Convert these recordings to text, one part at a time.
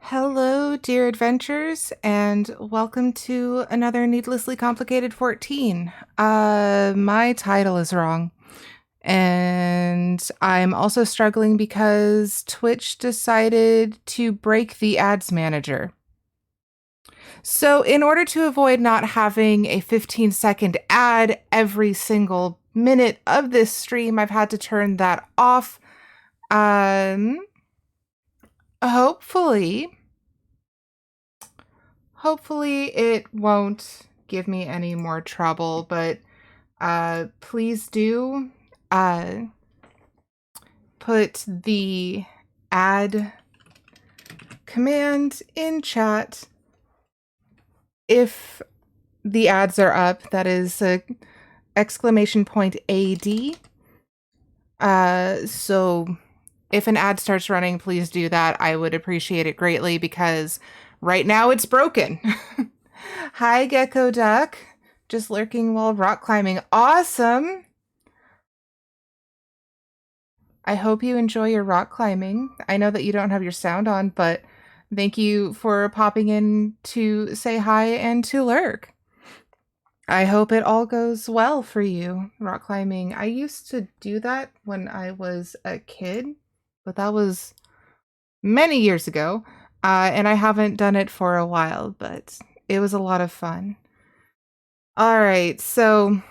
Hello, dear adventurers, and welcome to another Needlessly Complicated 14. My title is wrong, and I'm also struggling because Twitch decided to break the ads manager. So, in order to avoid not having a 15-second ad every single minute of this stream, I've had to turn that off. Um, hopefully Hopefully it won't give me any more trouble, but please do uh, put the add command in chat if the ads are up. That is exclamation point AD. So if an ad starts running, please do that. I would appreciate it greatly because right now it's broken. Hi, Gecko Duck. Just lurking while rock climbing. Awesome! I hope you enjoy your rock climbing. I know that you don't have your sound on, but thank you for popping in to say hi and to lurk. I hope it all goes well for you, rock climbing. I used to do that when I was a kid, but that was many years ago, and I haven't done it for a while, but it was a lot of fun. All right, so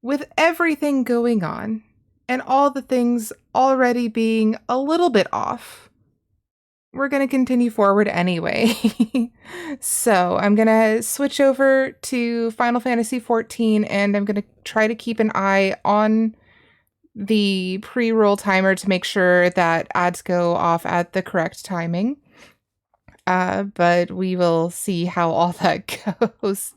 with everything going on and all the things already being a little bit off, we're going to continue forward anyway. So I'm going to switch over to Final Fantasy XIV, and I'm going to try to keep an eye on the pre-roll timer to make sure that ads go off at the correct timing. But we will see how all that goes.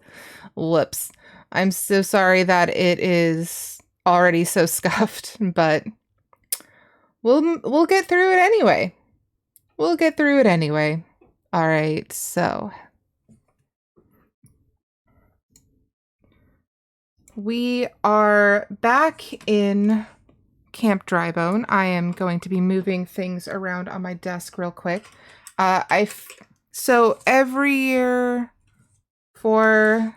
Whoops. I'm so sorry that it is already so scuffed, but we'll get through it anyway. We'll get through it anyway. All right, so we are back in Camp Drybone. I am going to be moving things around on my desk real quick. So every year for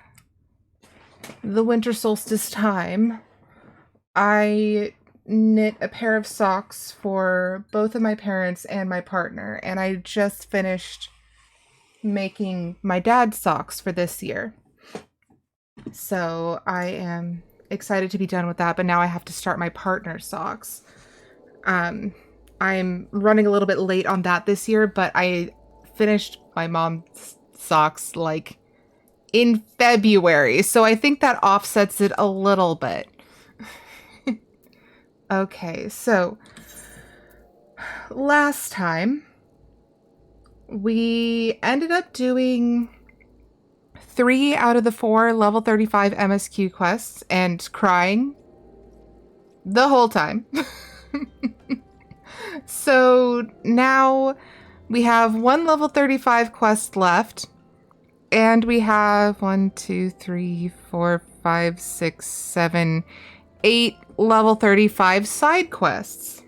the winter solstice time, I knit a pair of socks for both of my parents and my partner, and I just finished making my dad's socks for this year. So I am excited to be done with that, but now I have to start my partner's socks. I'm running a little bit late on that this year, but I finished my mom's socks like in February, so I think that offsets it a little bit. Okay, so last time we ended up doing 3 out of the 4 level 35 MSQ quests and crying the whole time. So now we have 1 level 35 quest left, and we have 1, 2, 3, 4, 5, 6, 7, 8 level 35 side quests.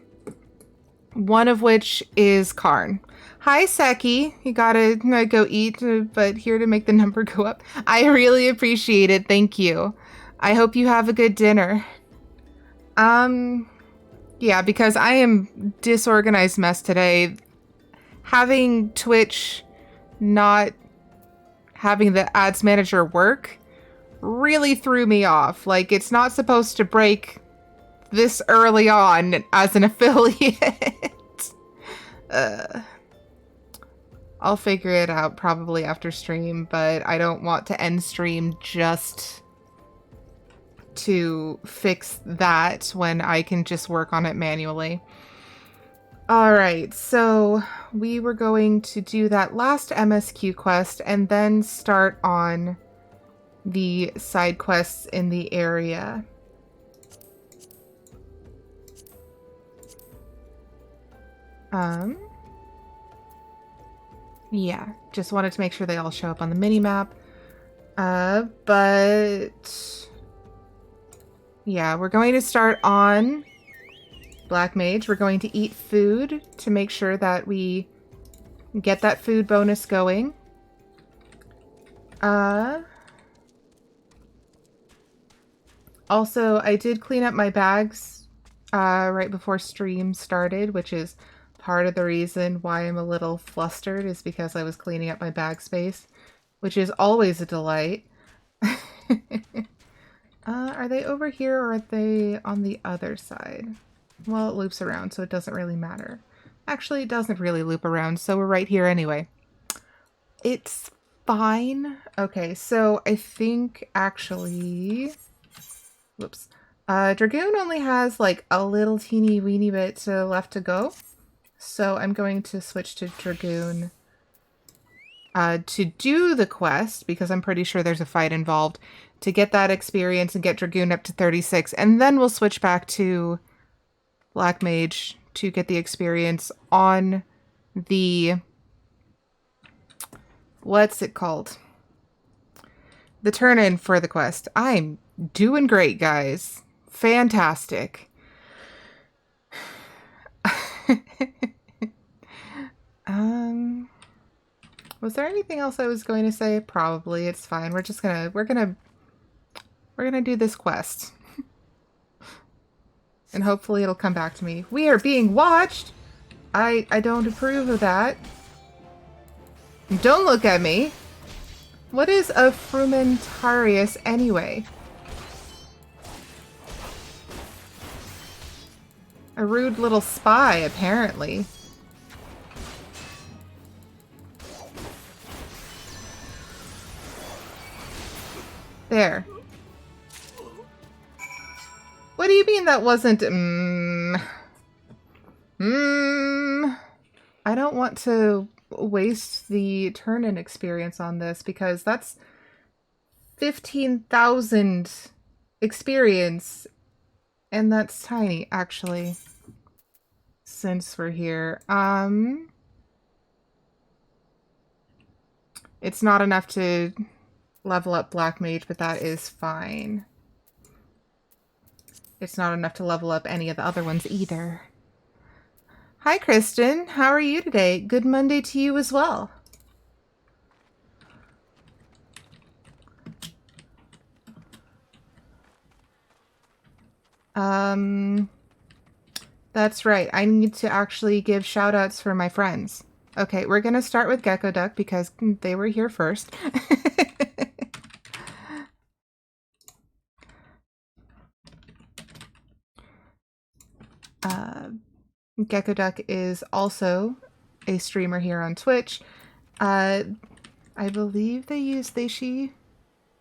One of which is Karn. Hi, Seki. You gotta go eat, but here to make the number go up. I really appreciate it. Thank you. I hope you have a good dinner. Yeah, because I am disorganized mess today. Having Twitch not having the ads manager work really threw me off. Like, it's not supposed to break this early on as an affiliate. I'll figure it out probably after stream, but I don't want to end stream just to fix that when I can just work on it manually. All right, so we were going to do that last MSQ quest and then start on the side quests in the area. Yeah, just wanted to make sure they all show up on the mini-map. But yeah, we're going to start on Black Mage. We're going to eat food to make sure that we get that food bonus going. Also, I did clean up my bags right before stream started, which is part of the reason why I'm a little flustered, is because I was cleaning up my bag space, which is always a delight. Are they over here or are they on the other side? Well, it loops around, so it doesn't really matter. Actually, it doesn't really loop around, so we're right here anyway. It's fine. Okay, so I think actually... Whoops. Dragoon only has like a little teeny weeny bit left to go. So I'm going to switch to Dragoon to do the quest, because I'm pretty sure there's a fight involved, to get that experience and get Dragoon up to 36. And then we'll switch back to Black Mage to get the experience on the... What's it called? The turn-in for the quest. I'm doing great, guys. Fantastic. Was there anything else I was going to say? Probably. It's fine. We're gonna do this quest. And hopefully it'll come back to me. We are being watched! I don't approve of that. Don't look at me. What is a frumentarius anyway? A rude little spy, apparently. There. What do you mean that wasn't... I don't want to waste the turn-in experience on this, because that's 15,000 experience, and that's tiny, actually, since we're here. It's not enough to level up Black Mage, but that is fine. It's not enough to level up any of the other ones either. Hi, Kristen. How are you today? Good Monday to you as well. That's right. I need to actually give shout-outs for my friends. Okay, we're gonna start with Gecko Duck because they were here first. Gecko Duck is also a streamer here on Twitch. I believe they use they, she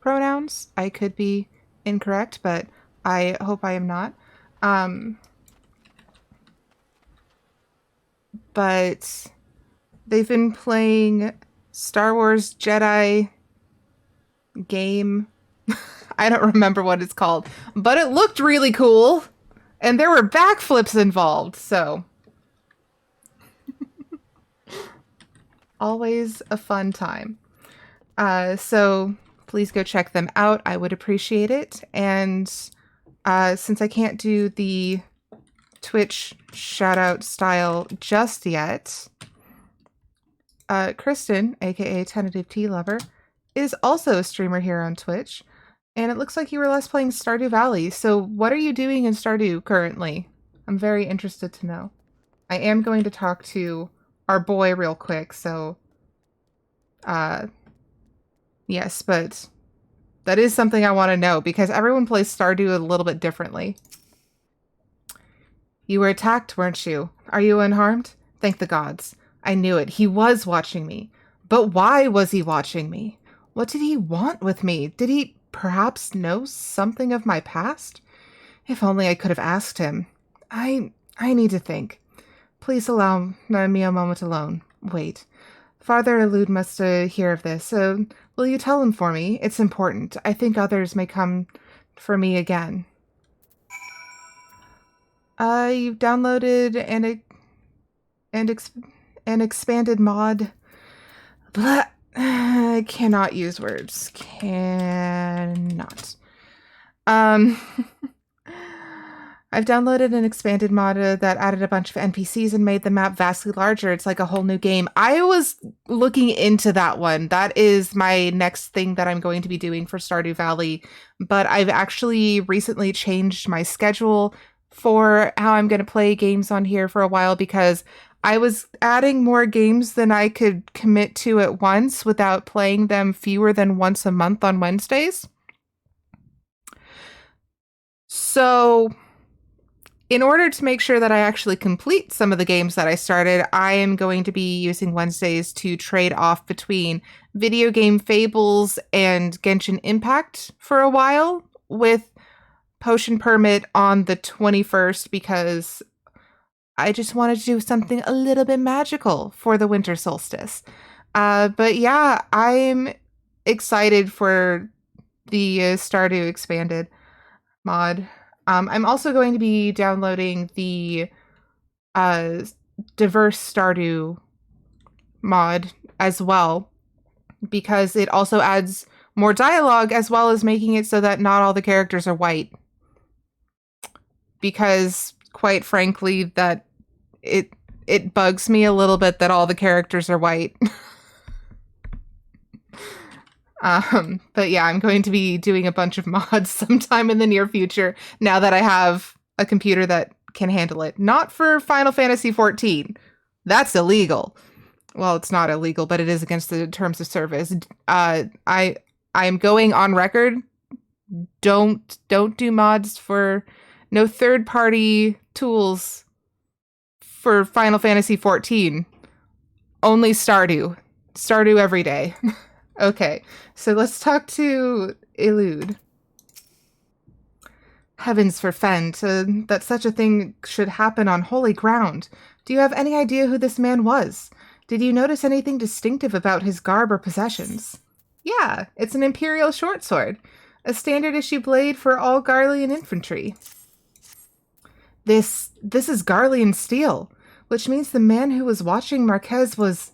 pronouns. I could be incorrect, but I hope I am not. But they've been playing Star Wars Jedi game. I don't remember what it's called, but it looked really cool. And there were backflips involved, so... Always a fun time. So please go check them out. I would appreciate it. And since I can't do the Twitch shout-out style just yet, Kristen, aka Tentative Tea Lover, is also a streamer here on Twitch. And it looks like you were last playing Stardew Valley. So what are you doing in Stardew currently? I'm very interested to know. I am going to talk to our boy real quick, so... yes, but that is something I want to know, because everyone plays Stardew a little bit differently. You were attacked, weren't you? Are you unharmed? Thank the gods. I knew it. He was watching me. But why was he watching me? What did he want with me? Did he... perhaps know something of my past? If only I could have asked him. I need to think. Please allow me a moment alone. Wait. Father Elude must hear of this. Will you tell him for me? It's important. I think others may come for me again. You've downloaded an expanded mod. Blah. I cannot use words. Cannot. I I've downloaded an expanded mod that added a bunch of NPCs and made the map vastly larger. It's like a whole new game. I was looking into that one. That is my next thing that I'm going to be doing for Stardew Valley. But I've actually recently changed my schedule for how I'm going to play games on here for a while because I was adding more games than I could commit to at once without playing them fewer than once a month on Wednesdays. So in order to make sure that I actually complete some of the games that I started, I am going to be using Wednesdays to trade off between Video Game Fables and Genshin Impact for a while, with Potion Permit on the 21st because I just wanted to do something a little bit magical for the winter solstice. But yeah, I'm excited for the Stardew Expanded mod. I'm also going to be downloading the diverse Stardew mod as well because it also adds more dialogue as well as making it so that not all the characters are white. Because quite frankly, that it bugs me a little bit that all the characters are white. But yeah, I'm going to be doing a bunch of mods sometime in the near future now that I have a computer that can handle it. Not for Final Fantasy XIV. That's illegal. Well, it's not illegal, but it is against the terms of service. I'm going on record. Don't do mods for no third-party tools for Final Fantasy XIV. Only Stardew. Stardew every day. Okay, so let's talk to Elude. Heavens forfend, that such a thing should happen on holy ground. Do you have any idea who this man was? Did you notice anything distinctive about his garb or possessions? Yeah, it's an Imperial short sword. A standard issue blade for all Garlean infantry. This is Garlean steel, which means the man who was watching Marquez was...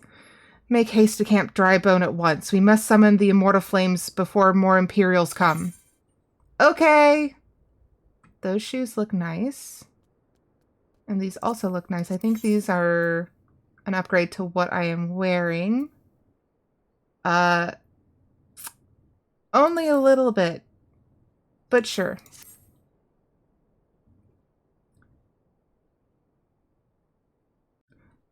Make haste to Camp Drybone at once. We must summon the immortal flames before more Imperials come. Okay. Those shoes look nice. And these also look nice. I think these are an upgrade to what I am wearing. Only a little bit. But sure.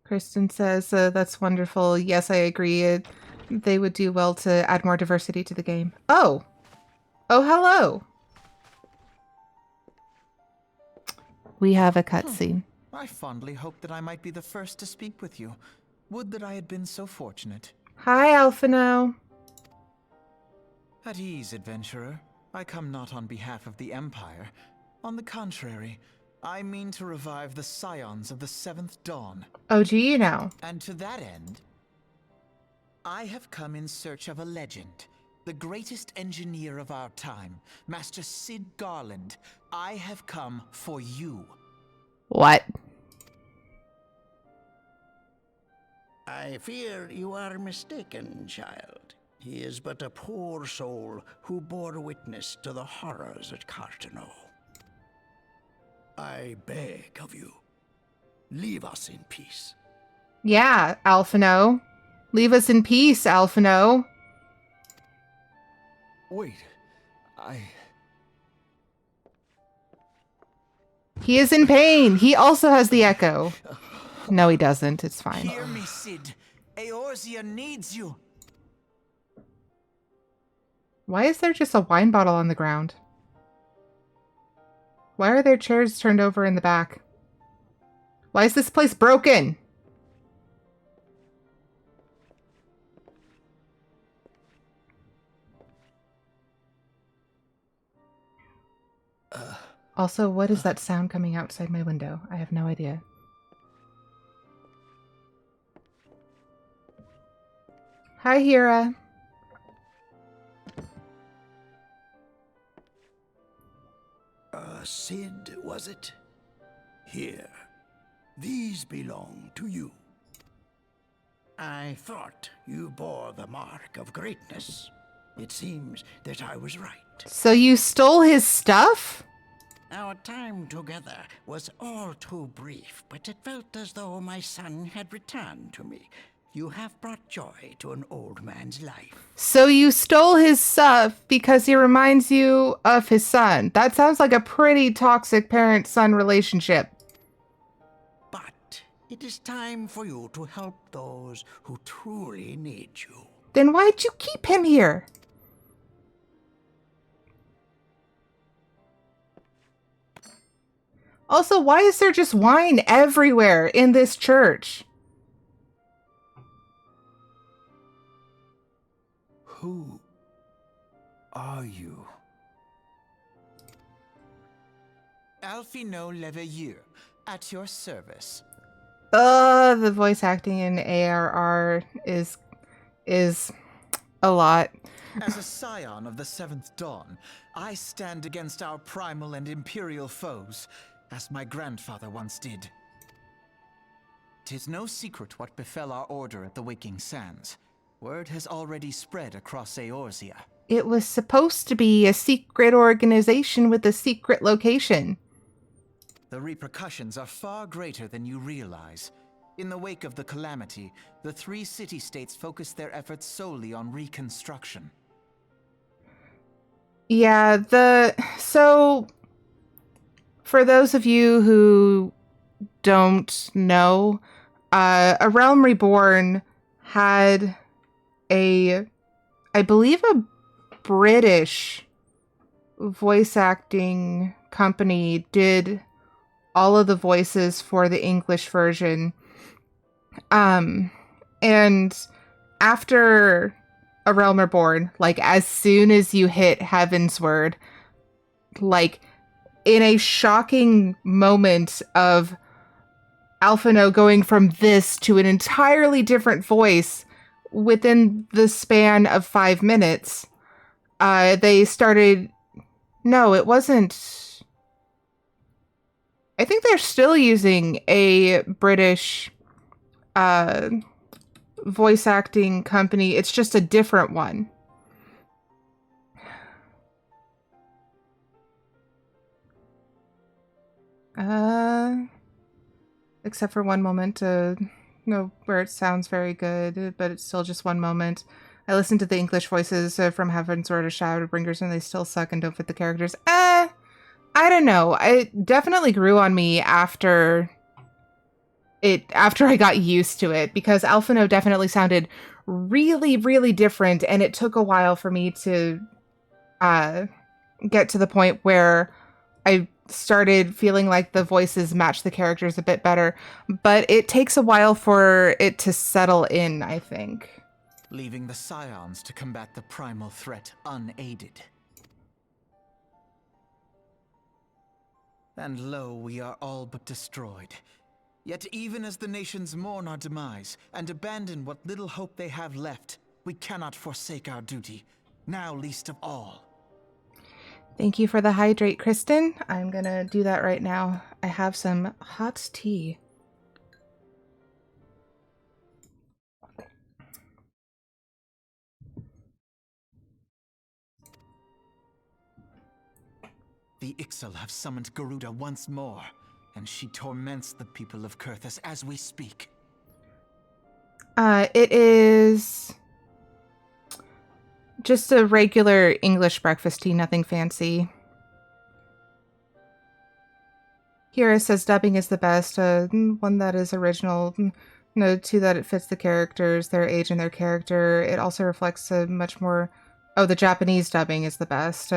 Kristen says, that's wonderful. Yes, I agree. They would do well to add more diversity to the game. Oh! Oh, hello! We have a cutscene. I fondly hoped that I might be the first to speak with you. Would that I had been so fortunate. Hi, Alphino. At ease, adventurer. I come not on behalf of the Empire. On the contrary, I mean to revive the scions of the Seventh Dawn. Oh, do you now? And to that end, I have come in search of a legend. The greatest engineer of our time, Master Sid Garland. I have come for you. What? I fear you are mistaken, child. He is but a poor soul who bore witness to the horrors at Cartano. I beg of you, leave us in peace. Yeah, Alphino. Leave us in peace, Alphino. Wait, He is in pain. He also has the echo. No, he doesn't. It's fine. Hear me, Sid. Eorzea needs you. Why is there just a wine bottle on the ground? Why are there chairs turned over in the back? Why is this place broken? Also, what is that sound coming outside my window? I have no idea. Hi, Hira. Sid, was it? Here. These belong to you. I thought you bore the mark of greatness. It seems that I was right. So you stole his stuff? Our time together was all too brief, but it felt as though my son had returned to me. You have brought joy to an old man's life. So you stole his stuff because he reminds you of his son. That sounds like a pretty toxic parent-son relationship. But it is time for you to help those who truly need you. Then why'd you keep him here? Also, why is there just wine everywhere in this church? Who are you? Alphino Leveilleur, at your service. The voice acting in ARR is a lot. As a scion of the Seventh Dawn, I stand against our primal and imperial foes, as my grandfather once did. 'Tis no secret what befell our order at the Waking Sands. Word has already spread across Eorzea. It was supposed to be a secret organization with a secret location. The repercussions are far greater than you realize. In the wake of the calamity, the 3 city-states focused their efforts solely on reconstruction. Yeah, so for those of you who don't know, A Realm Reborn had I believe a British voice acting company did all of the voices for the English version. And after A Realm Reborn, like as soon as you hit Heavensward, like in a shocking moment of Alphino going from this to an entirely different voice within the span of 5 minutes, they started... No, it wasn't... I think they're still using a British voice acting company. It's just a different one. Except for one moment, where it sounds very good, but it's still just one moment. I listened to the English voices from Heavensward or Shadowbringers, and they still suck and don't fit the characters. I don't know. It definitely grew on me after I got used to it, because Alphino definitely sounded really, really different, and it took a while for me to get to the point where I started feeling like the voices match the characters a bit better, but it takes a while for it to settle in, I think. Leaving the Scions to combat the primal threat unaided. And lo, we are all but destroyed. Yet even as the nations mourn our demise and abandon what little hope they have left, we cannot forsake our duty, now least of all. Thank you for the hydrate, Kristen. I'm gonna do that right now. I have some hot tea. The Ixal have summoned Garuda once more, and she torments the people of Kurthus as we speak. It is just a regular English breakfast tea, nothing fancy. Kira says dubbing is the best. One, that is original. No, 2, that it fits the characters, their age and their character. It also reflects a much more... Oh, the Japanese dubbing is the best.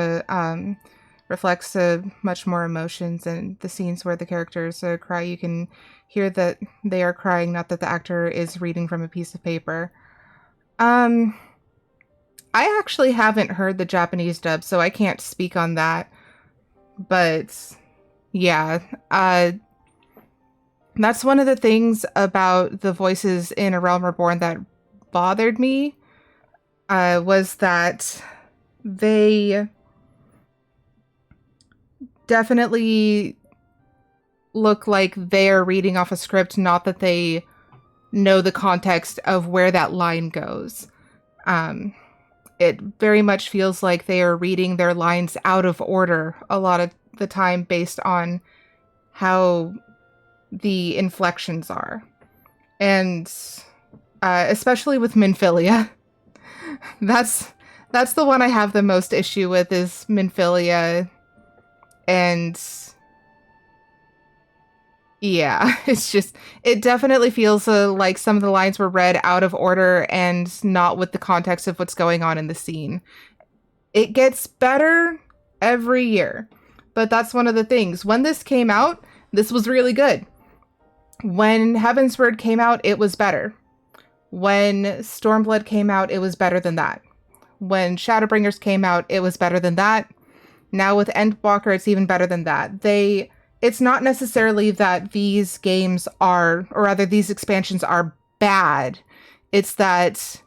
Reflects much more emotions, and the scenes where the characters cry, you can hear that they are crying, not that the actor is reading from a piece of paper. I actually haven't heard the Japanese dub, so I can't speak on that. But yeah, that's one of the things about the voices in A Realm Reborn that bothered me, was that they definitely look like they're reading off a script, not that they know the context of where that line goes. It very much feels like they are reading their lines out of order a lot of the time based on how the inflections are. And especially with Minfilia. That's the one I have the most issue with is Minfilia. And yeah, it definitely feels like some of the lines were read out of order and not with the context of what's going on in the scene. It gets better every year, but that's one of the things. When this came out, this was really good. When Heavensward came out, it was better. When Stormblood came out, it was better than that. When Shadowbringers came out, it was better than that. Now with Endwalker, it's even better than that. It's not necessarily that these games are, or rather these expansions are bad. It's that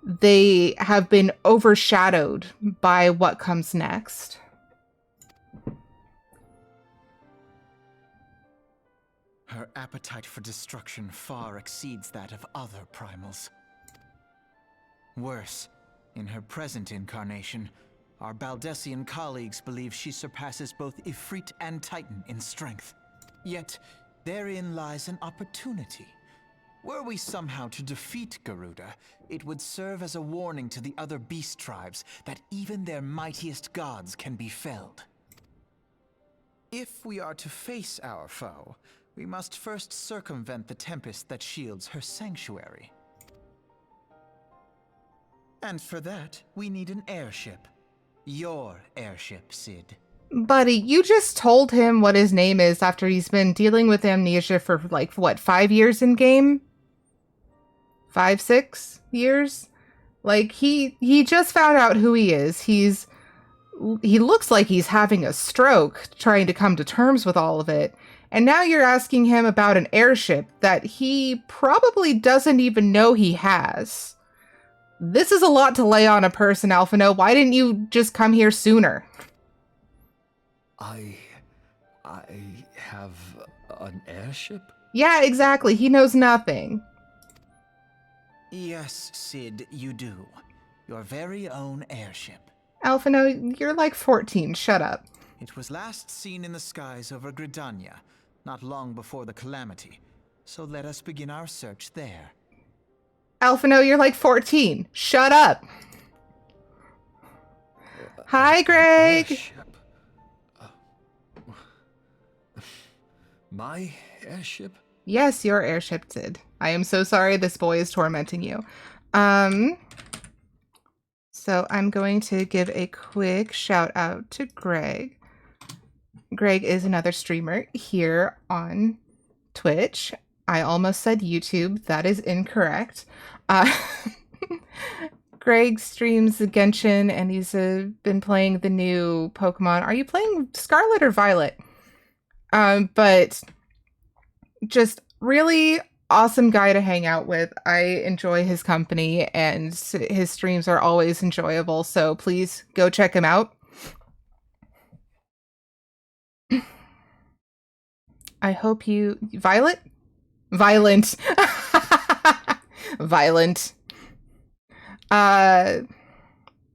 they have been overshadowed by what comes next. Her appetite for destruction far exceeds that of other primals. Worse, in her present incarnation, our Baldessian colleagues believe she surpasses both Ifrit and Titan in strength. Yet, therein lies an opportunity. Were we somehow to defeat Garuda, it would serve as a warning to the other beast tribes that even their mightiest gods can be felled. If we are to face our foe, we must first circumvent the tempest that shields her sanctuary. And for that, we need an airship. Your airship, Sid. Buddy, you just told him what his name is after he's been dealing with amnesia for, like, what, 5 years in game? 5, 6 years? Like, he just found out who he is. He looks like he's having a stroke trying to come to terms with all of it. And now you're asking him about an airship that he probably doesn't even know he has. This is a lot to lay on a person, Alphino. Why didn't you just come here sooner? I have an airship? Yeah, exactly. He knows nothing. Yes, Sid, you do. Your very own airship. Alphino, you're like 14. Shut up. It was last seen in the skies over Gridania, not long before the calamity. So let us begin our search there. Alphino, you're like 14. Shut up. Hi, Greg. Airship? My airship? Yes, your airship did. I am so sorry this boy is tormenting you. So I'm going to give a quick shout out to Greg. Greg is another streamer here on Twitch. I almost said YouTube. That is incorrect. Greg streams Genshin and he's been playing the new Pokemon. Are you playing Scarlet or Violet? But just really awesome guy to hang out with. I enjoy his company and his streams are always enjoyable. So please go check him out. I hope you... Violet? Violent. Violent. But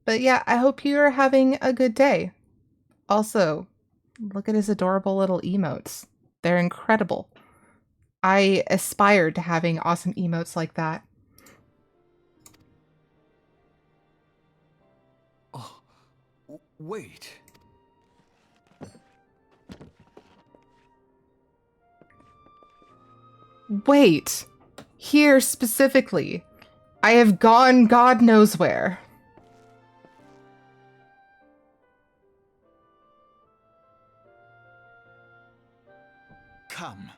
yeah, I hope you're having a good day. Also, look at his adorable little emotes. They're incredible. I aspire to having awesome emotes like that. Oh, wait. Wait. Here specifically. I have gone God knows where. Come,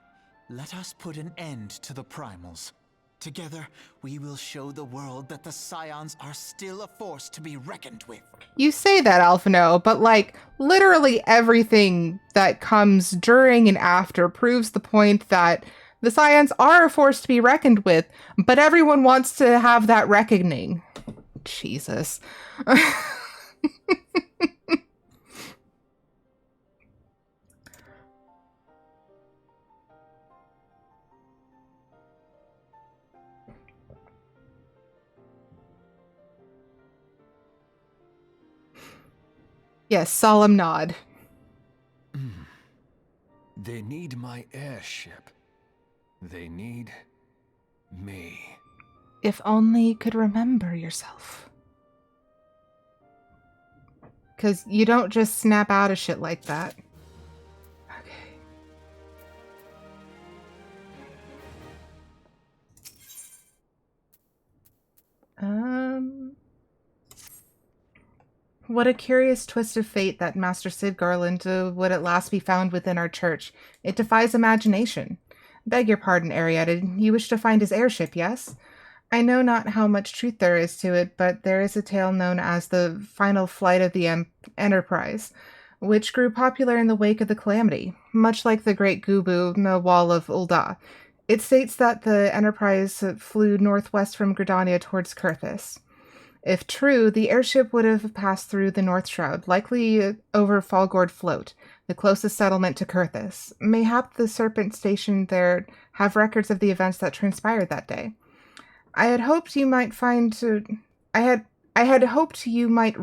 let us put an end to the primals. Together, we will show the world that the Scions are still a force to be reckoned with. You say that, Alphino, but like, literally everything that comes during and after proves the point that the Scions are a force to be reckoned with, but everyone wants to have that reckoning. Jesus. Yes, solemn nod. They need my airship. They need me. If only you could remember yourself. Because you don't just snap out of shit like that. Okay. What a curious twist of fate that Master Sid Garland would at last be found within our church. It defies imagination. Beg your pardon, Aerietta. You wish to find his airship, yes? I know not how much truth there is to it, but there is a tale known as the final flight of the Enterprise, which grew popular in the wake of the Calamity, much like the Great Gubu, the Wall of Ul'dah. It states that the Enterprise flew northwest from Gridania towards Kurthis. If true, the airship would have passed through the North Shroud, likely over Falgord Float, the closest settlement to Kurthis. Mayhap the Serpent stationed there have records of the events that transpired that day. I had hoped you might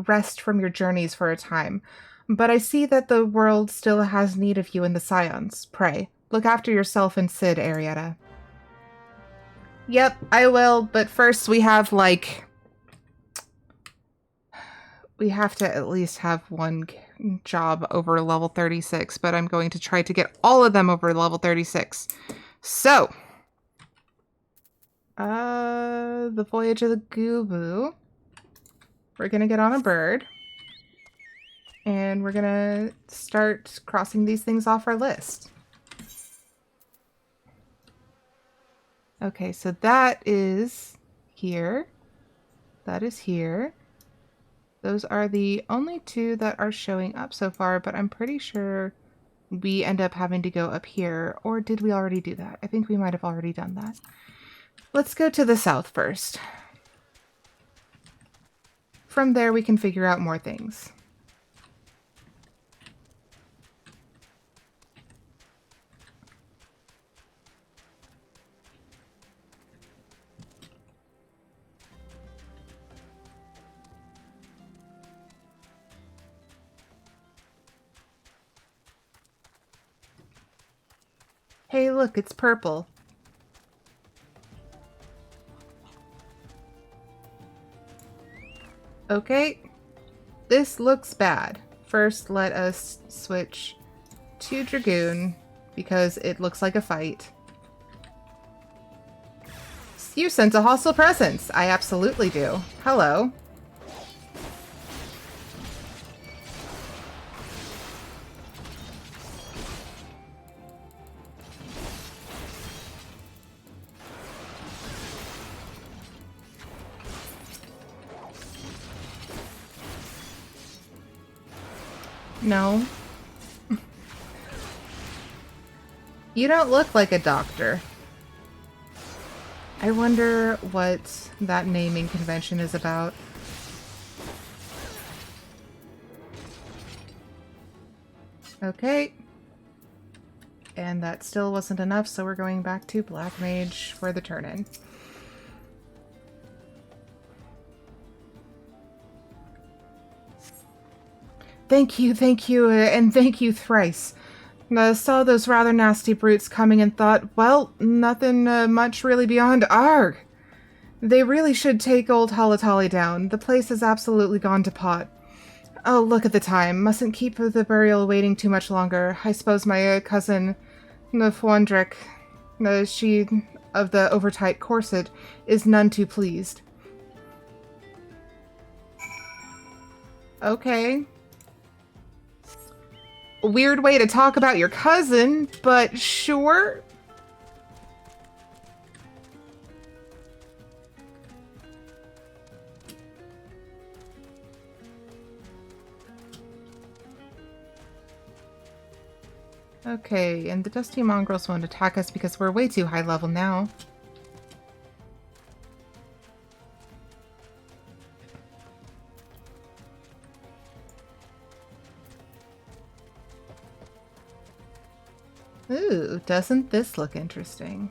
rest from your journeys for a time, but I see that the world still has need of you in the Scions. Pray, look after yourself and Sid, Aerietta. Yep, I will, but first we have, we have to at least have one job over level 36, but I'm going to try to get all of them over level 36. So, the Voyage of the Gubu. We're gonna get on a bird. And we're gonna start crossing these things off our list. Okay, so that is here. That is here. Those are the only two that are showing up so far, but I'm pretty sure we end up having to go up here. Or did we already do that? I think we might have already done that. Let's go to the south first. From there, we can figure out more things. Hey, look, it's purple. Okay, this looks bad. First, let us switch to Dragoon, because it looks like a fight. You sent a hostile presence. I absolutely do. Hello. No. You don't look like a doctor. I wonder what that naming convention is about. Okay. And that still wasn't enough, so we're going back to Black Mage for the turn-in. Thank you, and thank you thrice. I saw those rather nasty brutes coming and thought, well, nothing much really beyond arg. They really should take old Halatali down. The place has absolutely gone to pot. Oh, look at the time. Mustn't keep the burial waiting too much longer. I suppose my cousin, Nfwandrek, she of the overtight corset, is none too pleased. Okay. Weird way to talk about your cousin, but sure. Okay, and the Dusty Mongrels won't attack us because we're way too high level now. Ooh, doesn't this look interesting?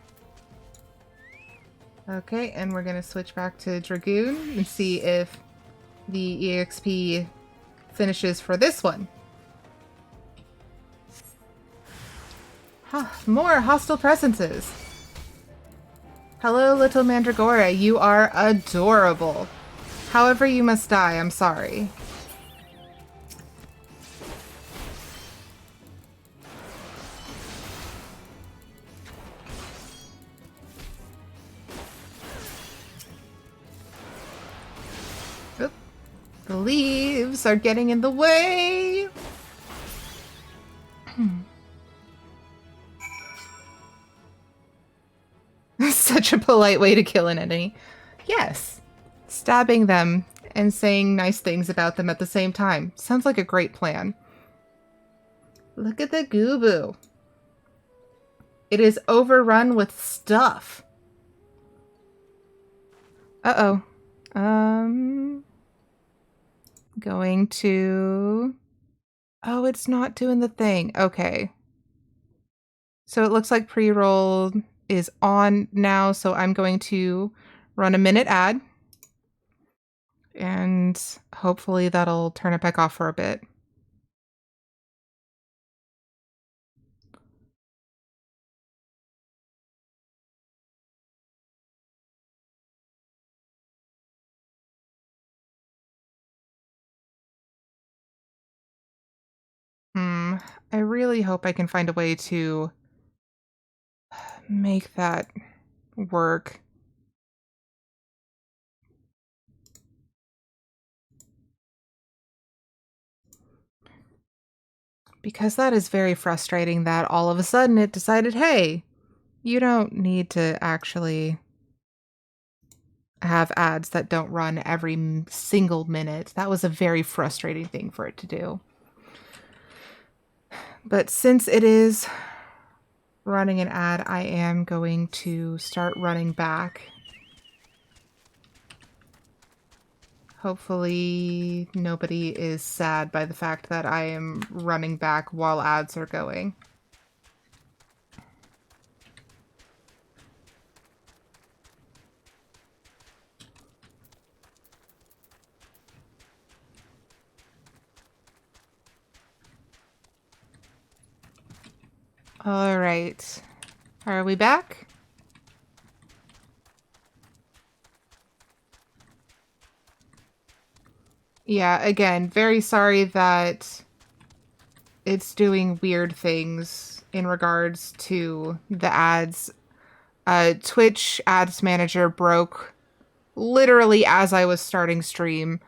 Okay, and we're gonna switch back to Dragoon and see if the EXP finishes for this one. More hostile presences. Hello, little Mandragora. You are adorable. However, you must die. I'm sorry. Oop. The leaves are getting in the way. Such a polite way to kill an enemy. Yes. Stabbing them and saying nice things about them at the same time. Sounds like a great plan. Look at the Goobu. It is overrun with stuff. Uh-oh. Going to... Oh, it's not doing the thing. Okay. So it looks like pre-roll is on now, so I'm going to run a minute ad. And hopefully that'll turn it back off for a bit. I really hope I can find a way to make that work. Because that is very frustrating that all of a sudden it decided, hey, you don't need to actually have ads that don't run every single minute. That was a very frustrating thing for it to do. But since it is running an ad, I am going to start running back. Hopefully nobody is sad by the fact that I am running back while ads are going. All right. Are we back? Yeah, again, very sorry that it's doing weird things in regards to the ads. Twitch Ads Manager broke literally as I was starting stream,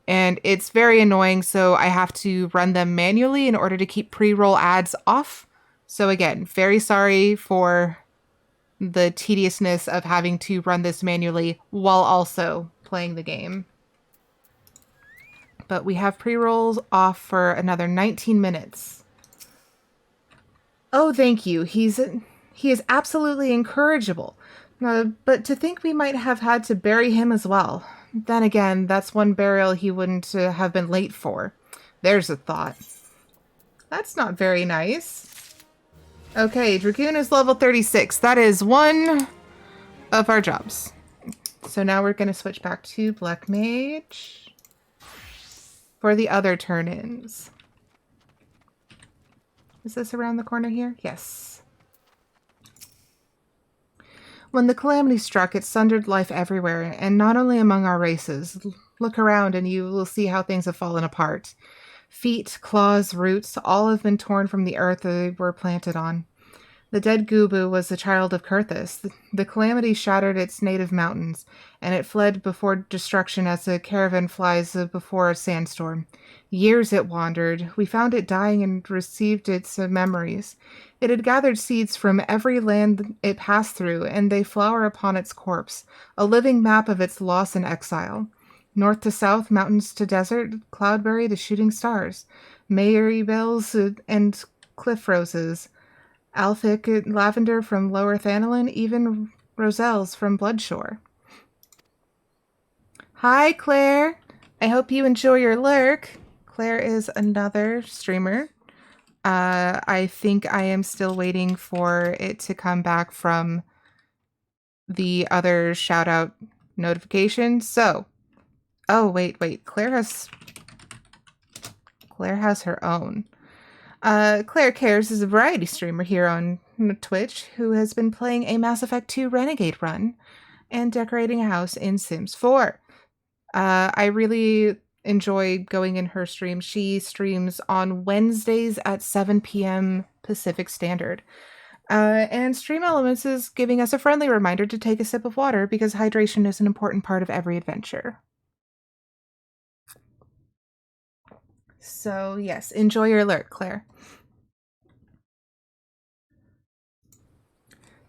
and it's very annoying, so I have to run them manually in order to keep pre-roll ads off. So again, very sorry for the tediousness of having to run this manually while also playing the game. But we have pre-rolls off for another 19 minutes. Oh, thank you. He is absolutely incorrigible. But to think we might have had to bury him as well. Then again, that's one burial he wouldn't have been late for. There's a thought. That's not very nice. Okay, Dragoon is level 36. That is one of our jobs. So now we're going to switch back to Black Mage for the other turn-ins. Is this around the corner here? Yes. When the calamity struck, it sundered life everywhere, and not only among our races. Look around and you will see how things have fallen apart. Feet, claws, roots, all have been torn from the earth they were planted on. The dead Gubu was the child of Kurthus. The calamity shattered its native mountains, and it fled before destruction as a caravan flies before a sandstorm. Years it wandered. We found it dying and received its memories. It had gathered seeds from every land it passed through, and they flower upon its corpse, a living map of its loss and exile. North to south, mountains to desert, cloudberry to shooting stars, marybells and cliff roses, Alphic lavender from Lower Thanalin, even roselles from Bloodshore. Hi, Claire. I hope you enjoy your lurk. Claire is another streamer. I think I am still waiting for it to come back from the other shout-out notification. So, oh, wait. Claire has her own. Claire Cares is a variety streamer here on Twitch who has been playing a Mass Effect 2 Renegade run and decorating a house in Sims 4. I really enjoy going in her stream. She streams on Wednesdays at 7 p.m. Pacific Standard. And Stream Elements is giving us a friendly reminder to take a sip of water because hydration is an important part of every adventure. So, yes, enjoy your alert, Claire.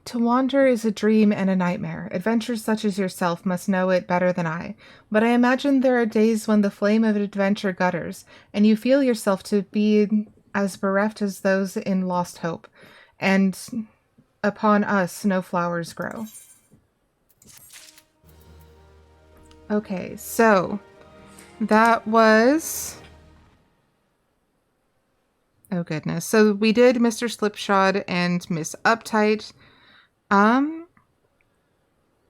To wander is a dream and a nightmare. Adventurers such as yourself must know it better than I. But I imagine there are days when the flame of adventure gutters, and you feel yourself to be as bereft as those in Lost Hope. And upon us no flowers grow. Okay, so that was... Oh goodness. So we did Mr. Slipshod and Miss Uptight. And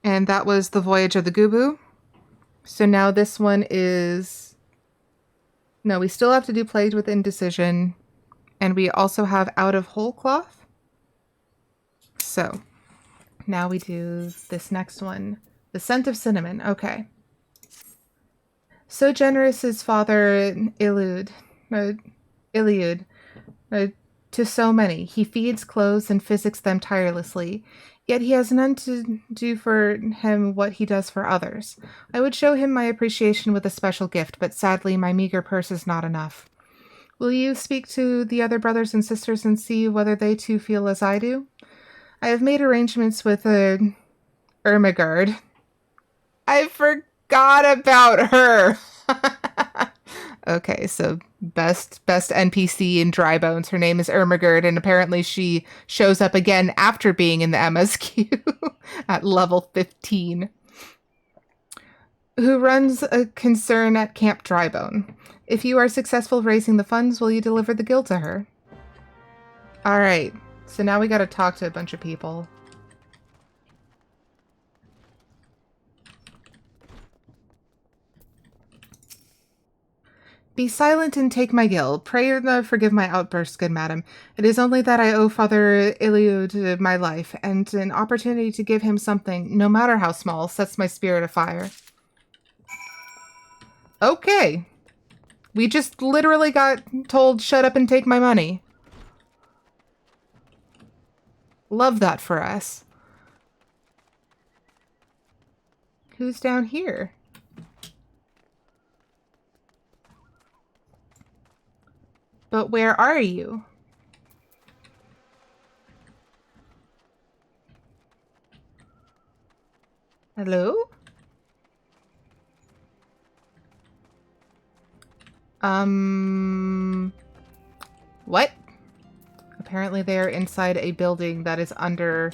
that was The Voyage of the Gubu. So now this one is... No, we still have to do Plagued with Indecision. And we also have Out of Whole Cloth. So now we do this next one. The Scent of Cinnamon. Okay. So generous is Father Iliud. To so many. He feeds, clothes, and physics them tirelessly. Yet he has none to do for him what he does for others. I would show him my appreciation with a special gift, but sadly my meager purse is not enough. Will you speak to the other brothers and sisters and see whether they too feel as I do? I have made arrangements with Ermagerd. I forgot about her! Okay, so best NPC in Dry Bones. Her name is Ermagerd, and apparently she shows up again after being in the MSQ at level 15. Who runs a concern at Camp Drybone. If you are successful raising the funds, will you deliver the guild to her? Alright, so now we gotta talk to a bunch of people. Be silent and take my guild. Pray forgive my outburst, good madam. It is only that I owe Father Iliud my life, and an opportunity to give him something, no matter how small, sets my spirit afire. Okay. We just literally got told, shut up and take my money. Love that for us. Who's down here? But where are you? Hello? What? Apparently they are inside a building that is under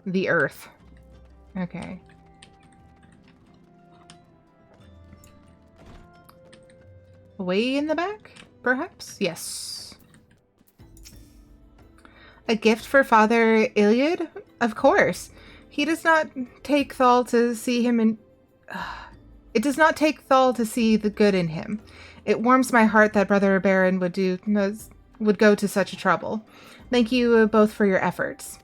the earth. Okay. Way in the back? Perhaps? Yes. A gift for Father Iliad? Of course. He does not take Thal to see him in... It does not take Thal to see the good in him. It warms my heart that Brother Baron would go to such a trouble. Thank you both for your efforts.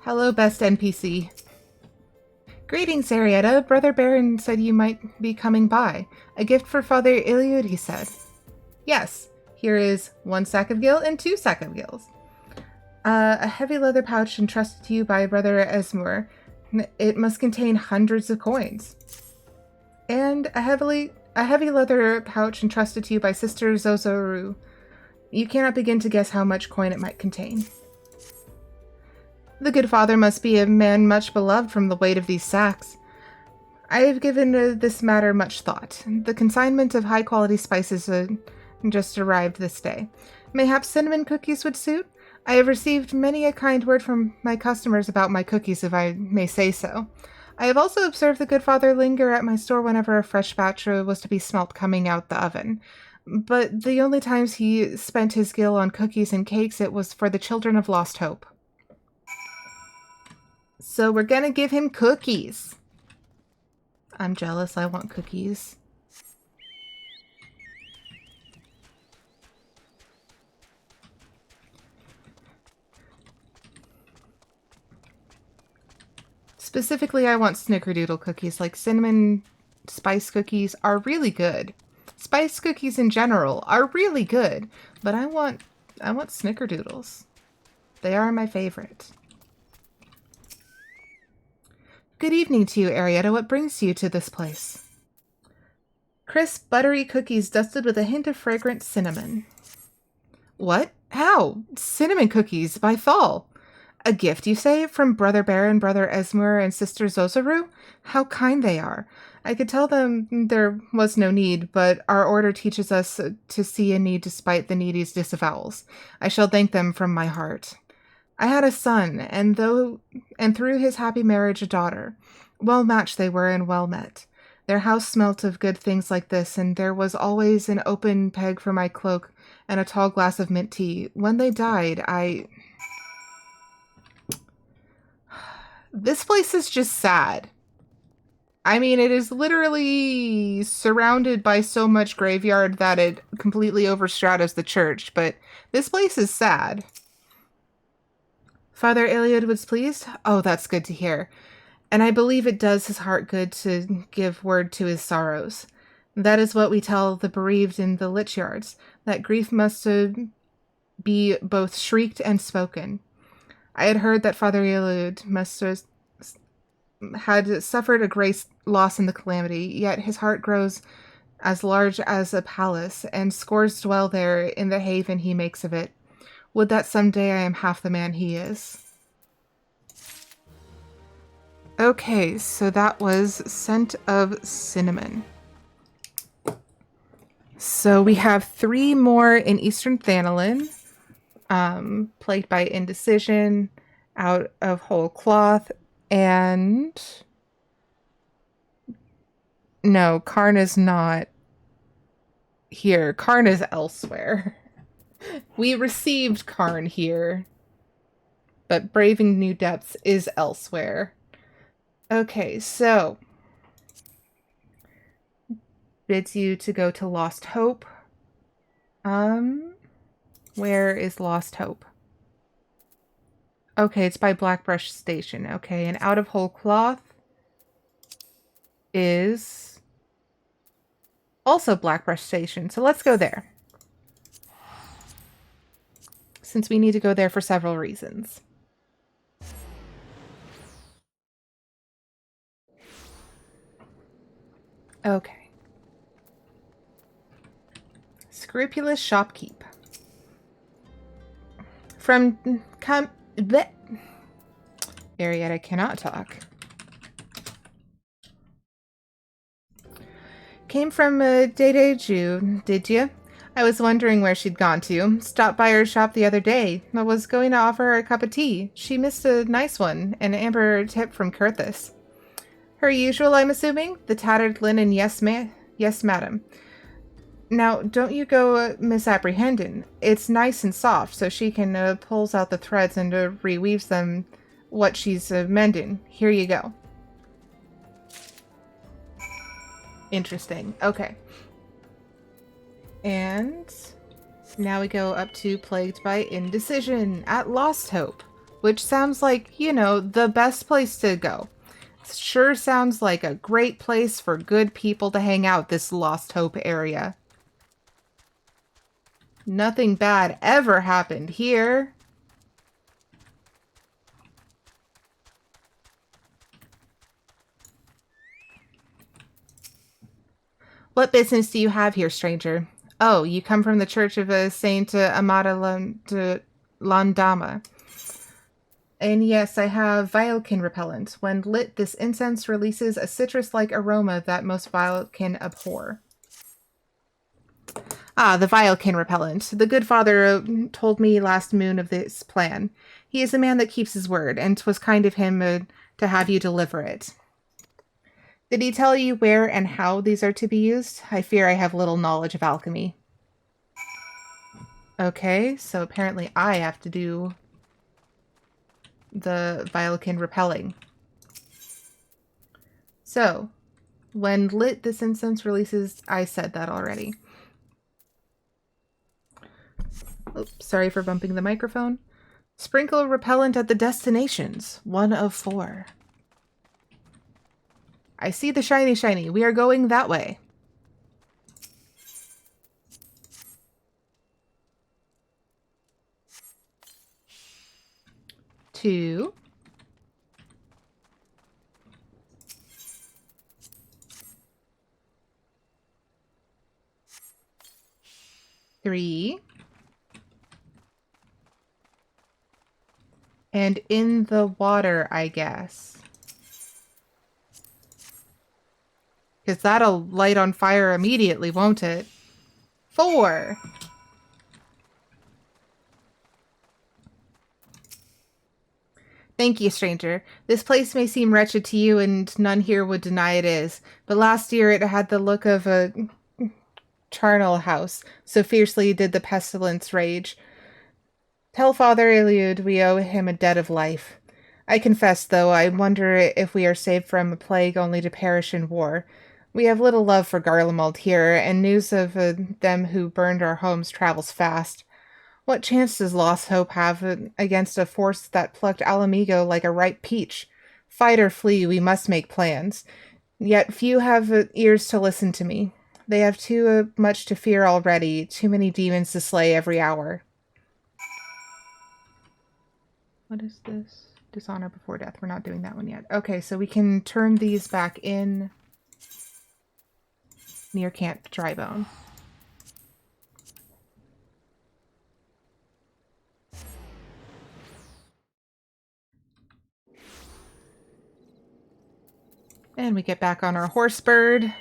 Hello, best NPC. Greetings, Aerietta. Brother Baron said you might be coming by. A gift for Father Iliud, he said. Yes, here is 1 sack of gil and 2 sack of gills. A heavy leather pouch entrusted to you by Brother Esmur. It must contain hundreds of coins. And a heavy leather pouch entrusted to you by Sister Zozoru. You cannot begin to guess how much coin it might contain. The good father must be a man much beloved from the weight of these sacks. I have given this matter much thought. The consignment of high-quality spices just arrived this day. Mayhaps cinnamon cookies would suit? I have received many a kind word from my customers about my cookies, if I may say so. I have also observed the good father linger at my store whenever a fresh batch was to be smelt coming out the oven. But the only times he spent his gil on cookies and cakes, it was for the children of Lost Hope. So we're gonna give him cookies. I'm jealous. I want cookies. Specifically, I want snickerdoodle cookies. Like cinnamon spice cookies are really good. Spice cookies in general are really good, but I want snickerdoodles. They are my favorite. Good evening to you, Aerietta. What brings you to this place? Crisp, buttery cookies dusted with a hint of fragrant cinnamon. What? How? Cinnamon cookies by Thal. A gift, you say, from Brother Baron, Brother Esmer, and Sister Zozaru? How kind they are. I could tell them there was no need, but our order teaches us to see a need despite the needy's disavowals. I shall thank them from my heart. I had a son, and through his happy marriage a daughter. Well matched they were and well met. Their house smelt of good things like this, and there was always an open peg for my cloak and a tall glass of mint tea. When they died, This place is just sad. I mean, it is literally surrounded by so much graveyard that it completely overshadows the church, but this place is sad. Father Iliad was pleased? Oh, that's good to hear. And I believe it does his heart good to give word to his sorrows. That is what we tell the bereaved in the lich yards, that grief must be both shrieked and spoken. I had heard that Father Iliad must had suffered a great loss in the calamity, yet his heart grows as large as a palace, and scores dwell there in the haven he makes of it. Would that someday I am half the man he is. Okay, so that was Scent of Cinnamon. So we have 3 more in Eastern Thanalin. Plagued by indecision, Out of Whole Cloth, and... No, Karn is not here. Karn is elsewhere. We received Karn here, but Braving New Depths is elsewhere. Okay, so... bids you to go to Lost Hope. Where is Lost Hope? Okay, it's by Blackbrush Station. Okay, and Out of Whole Cloth is also Blackbrush Station. So let's go there. Since we need to go there for several reasons. Okay. Scrupulous Shopkeep. From Aerietta cannot talk. Came from Dedeju, did you? I was wondering where she'd gone to. Stopped by her shop the other day. I was going to offer her a cup of tea. She missed a nice one, an amber tip from Kurthus. Her usual, I'm assuming? The tattered linen, yes, madam. Now, don't you go misapprehending. It's nice and soft, so she can pulls out the threads and reweaves them what she's mending. Here you go. Interesting. Okay. And now we go up to Plagued by Indecision at Lost Hope, which sounds like, you know, the best place to go. Sure sounds like a great place for good people to hang out, this Lost Hope area. Nothing bad ever happened here. What business do you have here, stranger? Oh, you come from the Church of Saint Amata Landama. And yes, I have Vilekin repellent. When lit, this incense releases a citrus-like aroma that most Vilekin abhor. Ah, the Vilekin repellent. The good father told me last moon of this plan. He is a man that keeps his word, and 'twas kind of him to have you deliver it. Did he tell you where and how these are to be used? I fear I have little knowledge of alchemy. Okay, so apparently I have to do the Vilekin repelling. So, when lit, this incense releases... I said that already. Oops, sorry for bumping the microphone. Sprinkle repellent at the destinations. 1 of 4. I see the shiny shiny. We are going that way. Two. 3. And in the water, I guess. Because that'll light on fire immediately, won't it? 4. Thank you, stranger. This place may seem wretched to you, and none here would deny it is. But last year it had the look of a charnel house, so fiercely did the pestilence rage. Tell Father Eliud we owe him a debt of life. I confess, though, I wonder if we are saved from a plague only to perish in war. We have little love for Garlemald here, and news of them who burned our homes travels fast. What chance does Lost Hope have against a force that plucked Alamigo like a ripe peach? Fight or flee, we must make plans. Yet few have ears to listen to me. They have too much to fear already, too many demons to slay every hour. What is this? Dishonor before death. We're not doing that one yet. Okay, so we can turn these back in near Camp Drybone. And we get back on our horse bird.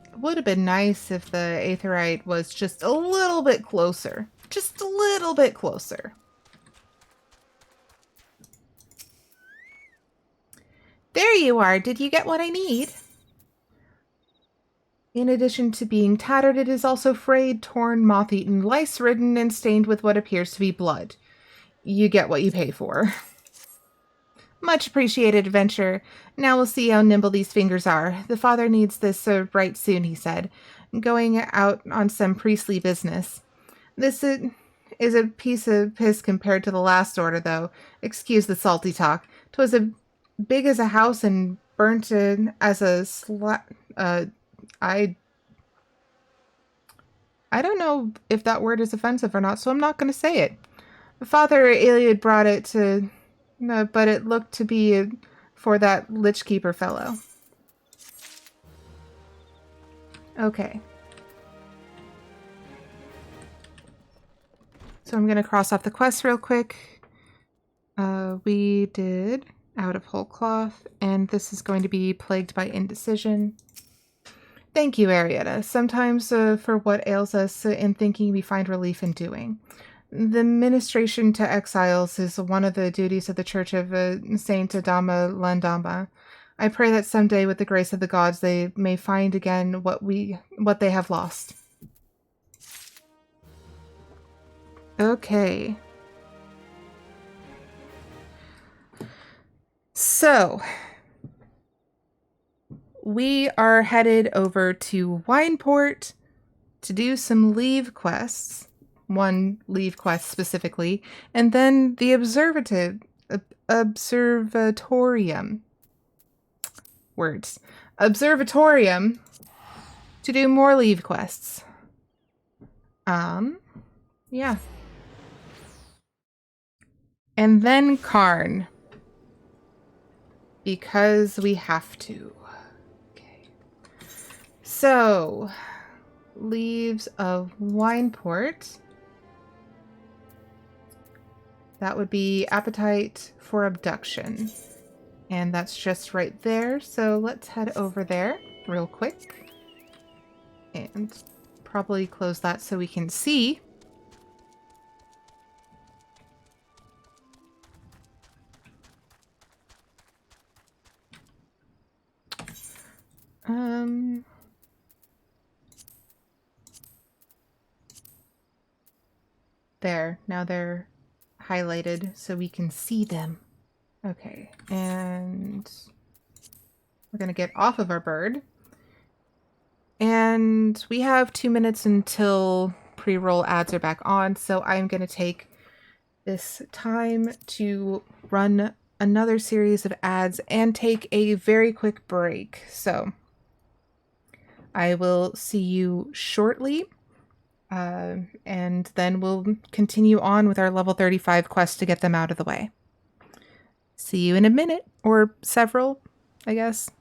It would have been nice if the Aetheryte was just a little bit closer. Just a little bit closer. There you are. Did you get what I need? In addition to being tattered, it is also frayed, torn, moth-eaten, lice-ridden, and stained with what appears to be blood. You get what you pay for. Much appreciated, adventure. Now we'll see how nimble these fingers are. The father needs this right soon, he said, going out on some priestly business. This is a piece of piss compared to the last order, though. Excuse the salty talk. 'Twas as big as a house and burnt as a I don't know if that word is offensive or not, so I'm not going to say it. Father Iliad brought it to... No, but it looked to be for that Lich Keeper fellow. Okay. So I'm going to cross off the quest real quick. We did Out of Whole Cloth, and this is going to be Plagued by Indecision. Thank you, Aerietta. Sometimes for what ails us in thinking we find relief in doing. The ministration to exiles is one of the duties of the Church of Saint Adama Landamba. I pray that someday, with the grace of the gods, they may find again what they have lost. Okay. So, we are headed over to Wineport to do some leave quests. One leave quest specifically, and then the observatorium. Words. Observatorium to do more leave quests. Yeah. And then Karn. Because we have to. Okay. So, leaves of Wineport. That would be Appetite for Abduction. And that's just right there. So let's head over there real quick. And probably close that so we can see. There, now they're highlighted so we can see them. Okay, and we're gonna get off of our bird. And we have 2 minutes until pre-roll ads are back on, so I'm gonna take this time to run another series of ads and take a very quick break. So I will see you shortly. And then we'll continue on with our level 35 quest to get them out of the way. See you in a minute, or several, I guess.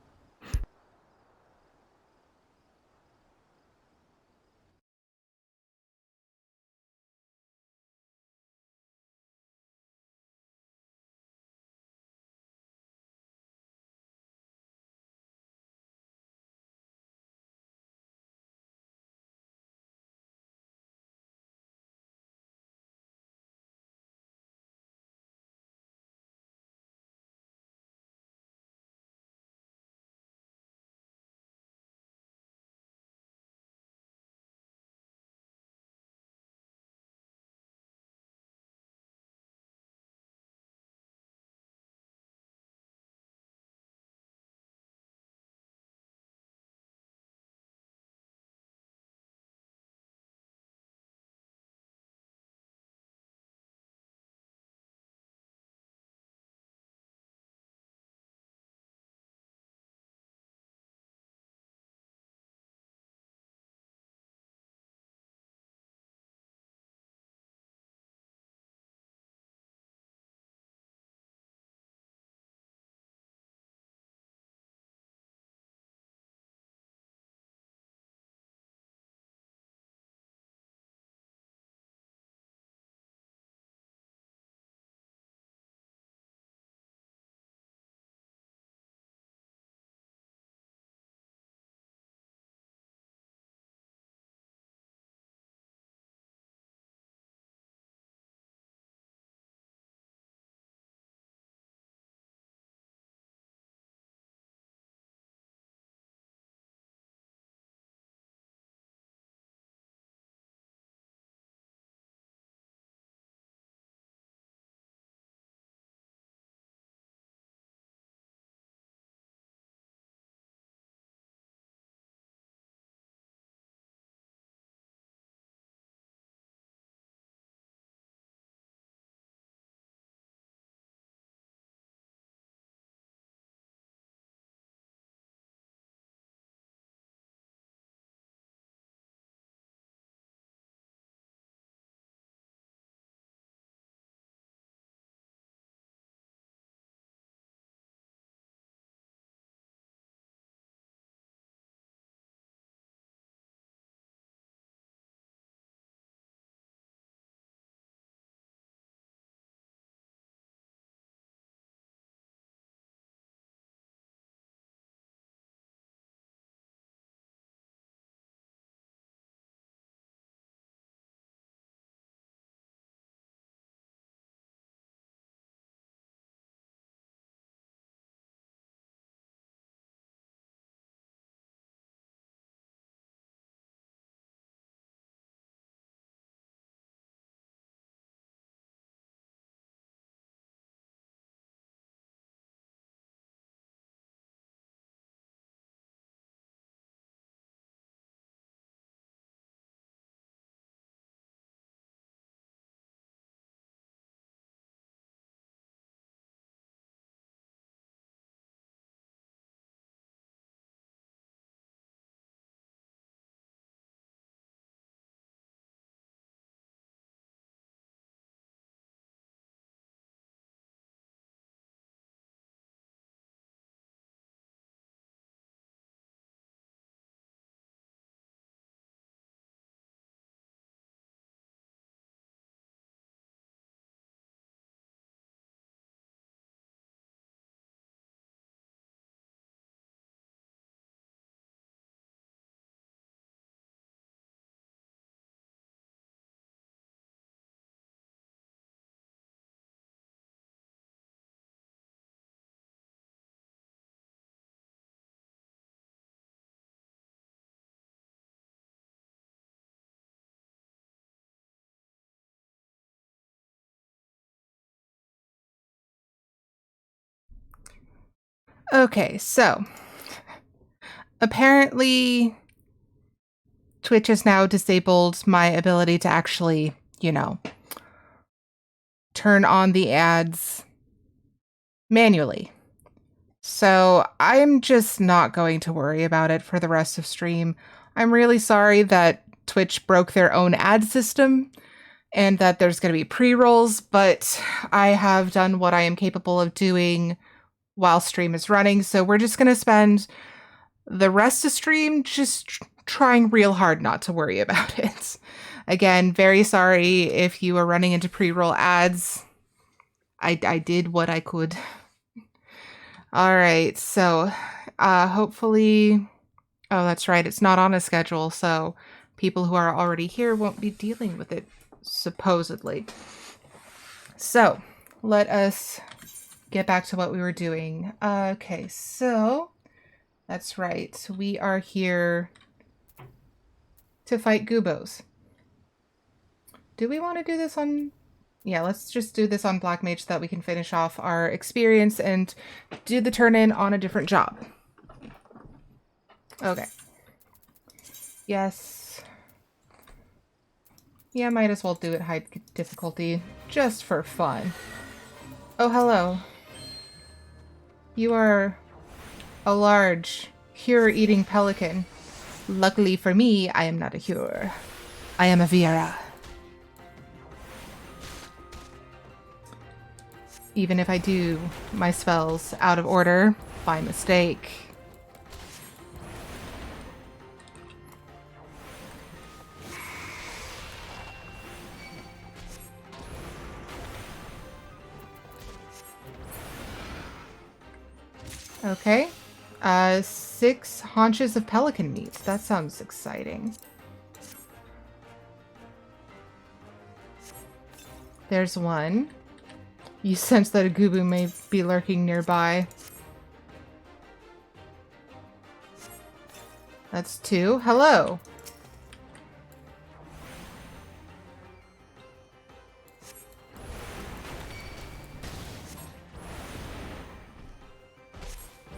Okay, so apparently Twitch has now disabled my ability to actually, turn on the ads manually. So I'm just not going to worry about it for the rest of stream. I'm really sorry that Twitch broke their own ad system and that there's going to be pre-rolls, but I have done what I am capable of doing while stream is running. So we're just going to spend the rest of stream just trying real hard not to worry about it. Again, very sorry if you are running into pre-roll ads. I did what I could. All right, so hopefully, oh, that's right, it's not on a schedule, so people who are already here won't be dealing with it, supposedly. So let us get back to what we were doing. Okay, so that's right, we are here to fight Goobos. Do we want to do this on... Yeah, let's just do this on Black Mage so that we can finish off our experience and do the turn-in on a different job. Okay. Yes. Yeah, might as well do it high difficulty, just for fun. Oh, hello. You are a large, Hur-eating pelican. Luckily for me, I am not a Hur. I am a Viera. Even if I do my spells out of order by mistake. Okay. 6 haunches of pelican meat. That sounds exciting. There's one. You sense that a Goobu may be lurking nearby. That's 2. Hello.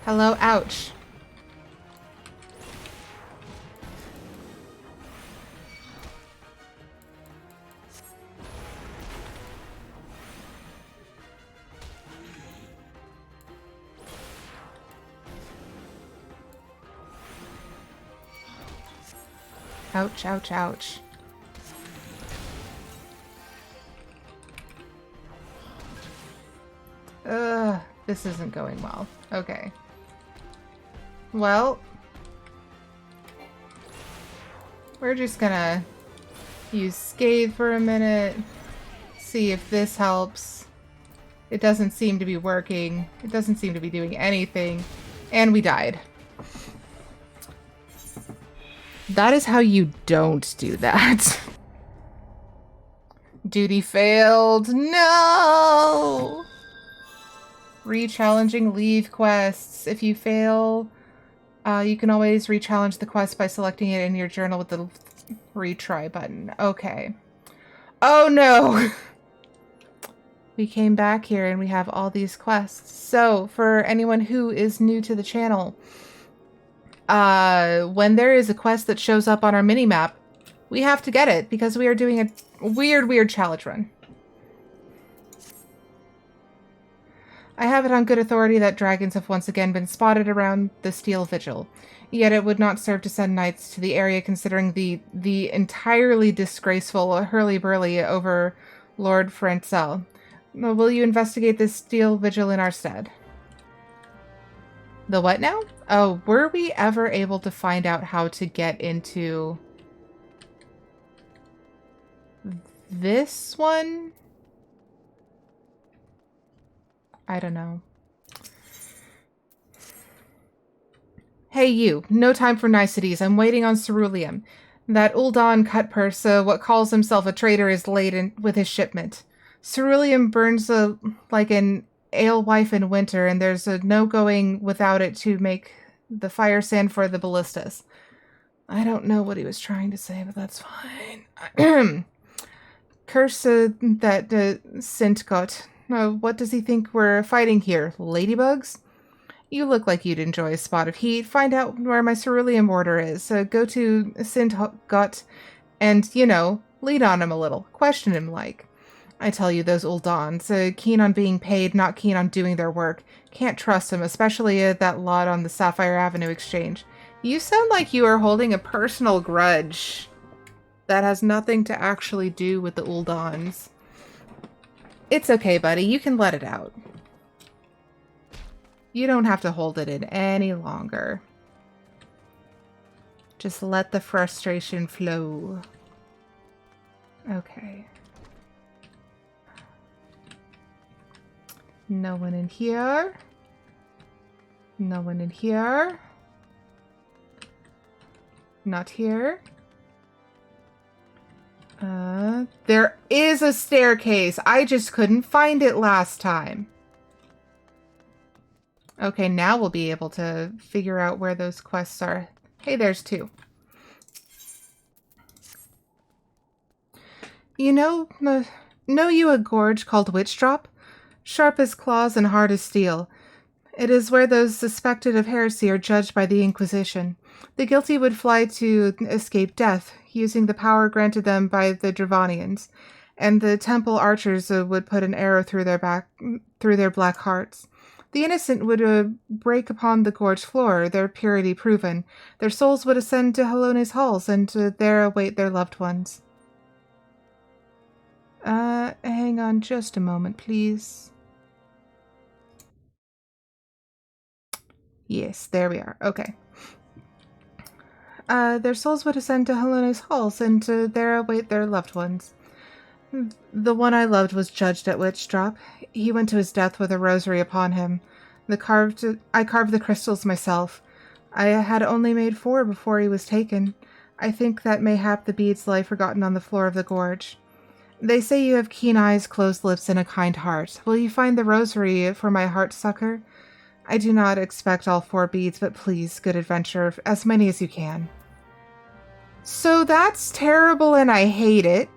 Hello, ouch. Ouch, ouch, ouch. Ugh, this isn't going well. Okay. Well, we're just gonna use Scathe for a minute, see if this helps. It doesn't seem to be working. It doesn't seem to be doing anything. And we died. That is how you don't do that. Duty failed. No! Re-challenging leave quests. If you fail, you can always re-challenge the quest by selecting it in your journal with the retry button. Okay. Oh no! We came back here and we have all these quests. So, for anyone who is new to the channel, when there is a quest that shows up on our mini-map, we have to get it because we are doing a weird challenge run. I have it on good authority that dragons have once again been spotted around the Steel Vigil. Yet it would not serve to send knights to the area considering the entirely disgraceful hurly-burly over Lord Francel. Will you investigate this Steel Vigil in our stead? The what now? Oh, were we ever able to find out how to get into this one? I don't know. Hey you, no time for niceties. I'm waiting on Cerulean. That Uldan Cutpurse, what calls himself a traitor, is laden with his shipment. Cerulean burns like an alewife in winter, and there's no going without it to make the fire sand for the ballistas. I don't know what he was trying to say, but that's fine. Curse that Sintcot. What does he think we're fighting here? Ladybugs? You look like you'd enjoy a spot of heat. Find out where my cerulean mortar is. Go to Sindgut and, lead on him a little. Question him like. I tell you, those Uldans, keen on being paid, not keen on doing their work. Can't trust them, especially that lot on the Sapphire Avenue exchange. You sound like you are holding a personal grudge that has nothing to actually do with the Uldans. It's okay, buddy. You can let it out. You don't have to hold it in any longer. Just let the frustration flow. Okay. No one in here. No one in here. Not here. There is a staircase. I just couldn't find it last time. Okay, now we'll be able to figure out where those quests are. Hey, there's two. Know you a gorge called Witch Drop? Sharp as claws and hard as steel. It is where those suspected of heresy are judged by the Inquisition. The guilty would fly to escape death, using the power granted them by the Dravanians, and the temple archers would put an arrow through their black hearts. The innocent would break upon the gorge floor, their purity proven. Their souls would ascend to Halone's halls, and there await their loved ones. Hang on just a moment, please. Yes, there we are. Okay. Their souls would ascend to Halone's halls, and there await their loved ones. The one I loved was judged at Witch Drop. He went to his death with a rosary upon him. I carved the crystals myself. I had only made 4 before he was taken. I think that mayhap the beads lie forgotten on the floor of the gorge. They say you have keen eyes, closed lips, and a kind heart. Will you find the rosary for my heart sucker? I do not expect all 4 beads, but please, good adventure, as many as you can. So that's terrible and I hate it.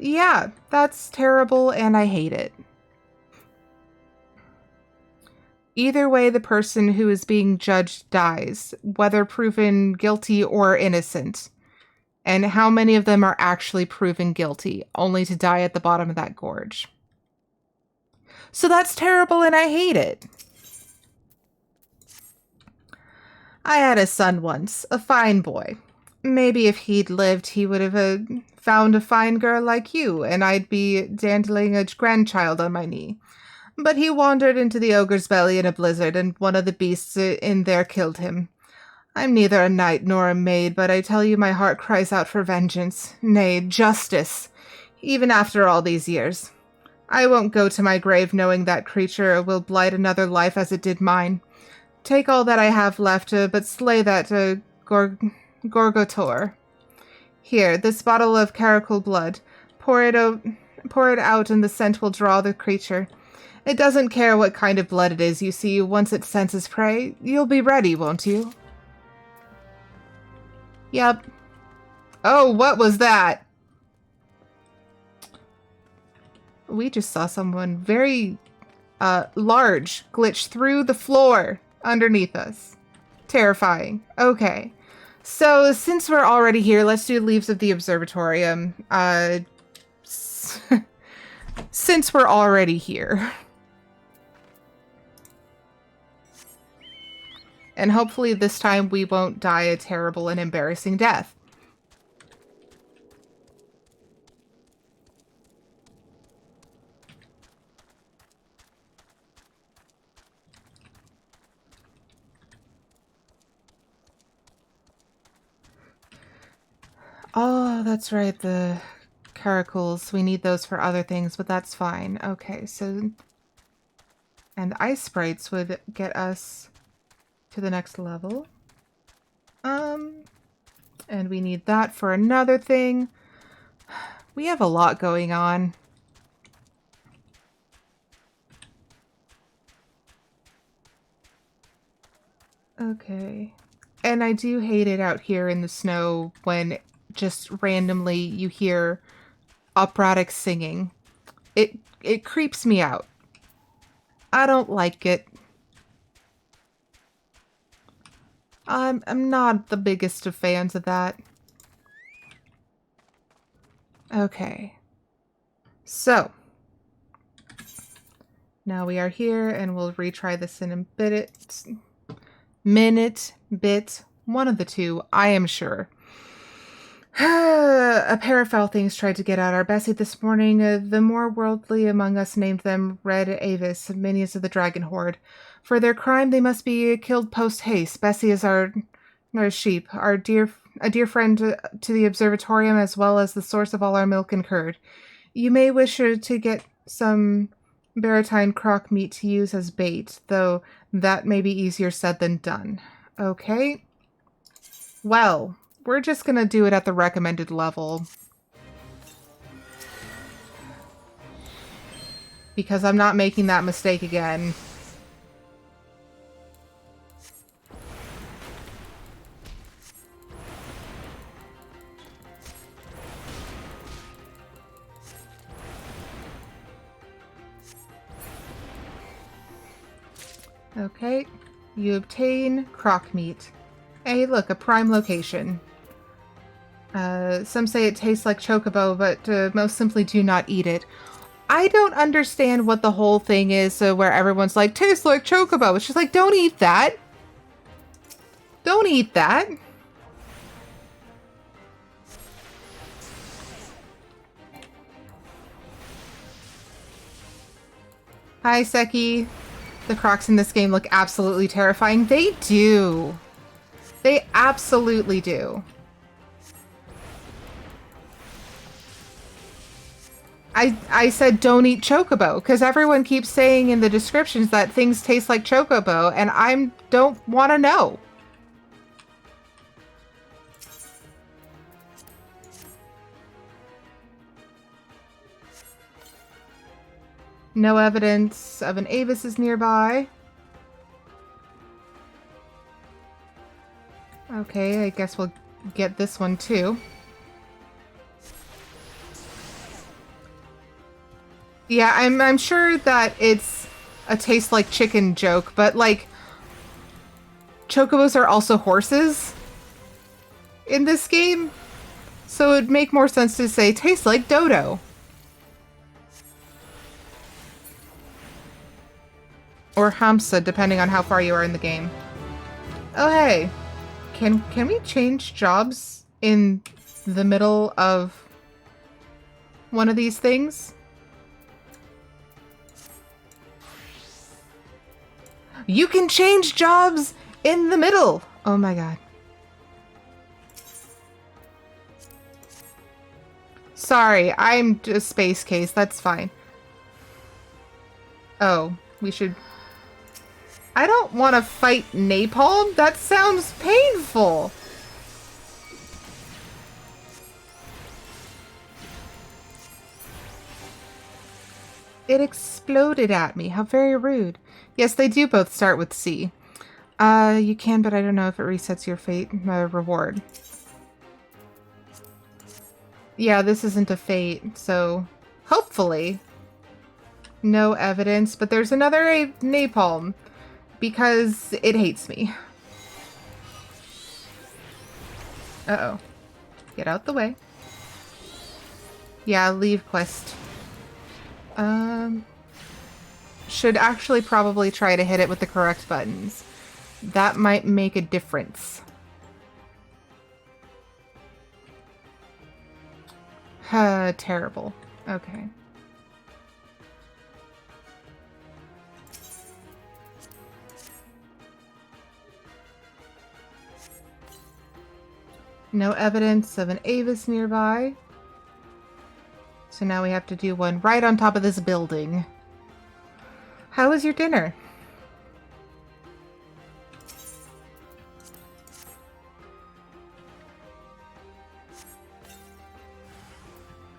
Yeah, that's terrible and I hate it. Either way, the person who is being judged dies, whether proven guilty or innocent. And how many of them are actually proven guilty, only to die at the bottom of that gorge. So that's terrible and I hate it. I had a son once, a fine boy. Maybe if he'd lived, he would have found a fine girl like you, and I'd be dandling a grandchild on my knee. But he wandered into the ogre's belly in a blizzard, and one of the beasts in there killed him. I'm neither a knight nor a maid, but I tell you my heart cries out for vengeance, nay, justice, even after all these years. I won't go to my grave knowing that creature will blight another life as it did mine. Take all that I have left, but slay that Gorgotor. Here, this bottle of caracal blood. Pour it out and the scent will draw the creature. It doesn't care what kind of blood it is, you see. Once it senses prey, you'll be ready, won't you? Yep. Oh, what was that? We just saw someone very large glitch through the floor underneath us. Terrifying. Okay. So, since we're already here, let's do Leaves of the Observatorium. Since we're already here. And hopefully this time we won't die a terrible and embarrassing death. Oh, that's right, the caracals. We need those for other things, but that's fine. Okay, so... And ice sprites would get us to the next level. And we need that for another thing. We have a lot going on. Okay. And I do hate it out here in the snow when just randomly you hear operatic singing. It creeps me out. I don't like it. I'm not the biggest of fans of that. Okay. So, now we are here, and we'll retry this in a bit, one of the two, I am sure. A pair of foul things tried to get at our Bessie this morning. The more worldly among us named them Red Avis, minions of the Dragon Horde. For their crime, they must be killed post-haste. Bessie is our sheep, a dear friend to the observatorium, as well as the source of all our milk and curd. You may wish to get some baratine croc meat to use as bait, though that may be easier said than done. Okay. Well, we're just gonna do it at the recommended level. Because I'm not making that mistake again. Okay, you obtain croc meat. Hey, look, a prime location. Some say it tastes like chocobo, but most simply do not eat it. I don't understand what the whole thing is where everyone's like, tastes like chocobo. It's just like, don't eat that. Don't eat that. Hi, Seki. The crocs in this game look absolutely terrifying. They do. They absolutely do. I said don't eat chocobo because everyone keeps saying in the descriptions that things taste like chocobo, and I don't want to know. No evidence of an Avis is nearby. Okay, I guess we'll get this one too. Yeah, I'm sure that it's a taste like chicken joke, but like chocobos are also horses in this game, so it'd make more sense to say tastes like dodo. Or hamsa, depending on how far you are in the game. Oh hey, can we change jobs in the middle of one of these things? You can change jobs in the middle! Oh my god. Sorry, I'm a space case, that's fine. Oh, we should... I don't want to fight napalm. That sounds painful. It exploded at me. How very rude. Yes, they do both start with C. You can, but I don't know if it resets your fate reward. Yeah, this isn't a fate, so hopefully no evidence, but there's another napalm. Because it hates me. Uh-oh. Get out the way. Yeah, leave quest. Should actually probably try to hit it with the correct buttons. That might make a difference. Terrible. Okay. No evidence of an Avis nearby. So now we have to do one right on top of this building. How was your dinner?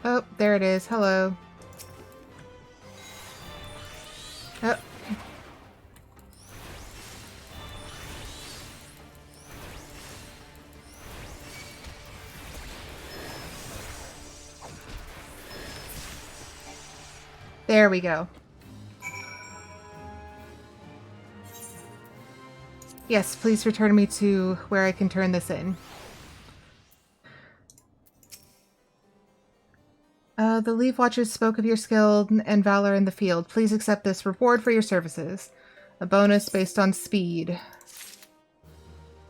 Oh, there it is. Hello. Oh. There we go. Yes, please return me to where I can turn this in. The Leaf Watchers spoke of your skill and valor in the field. Please accept this reward for your services. A bonus based on speed.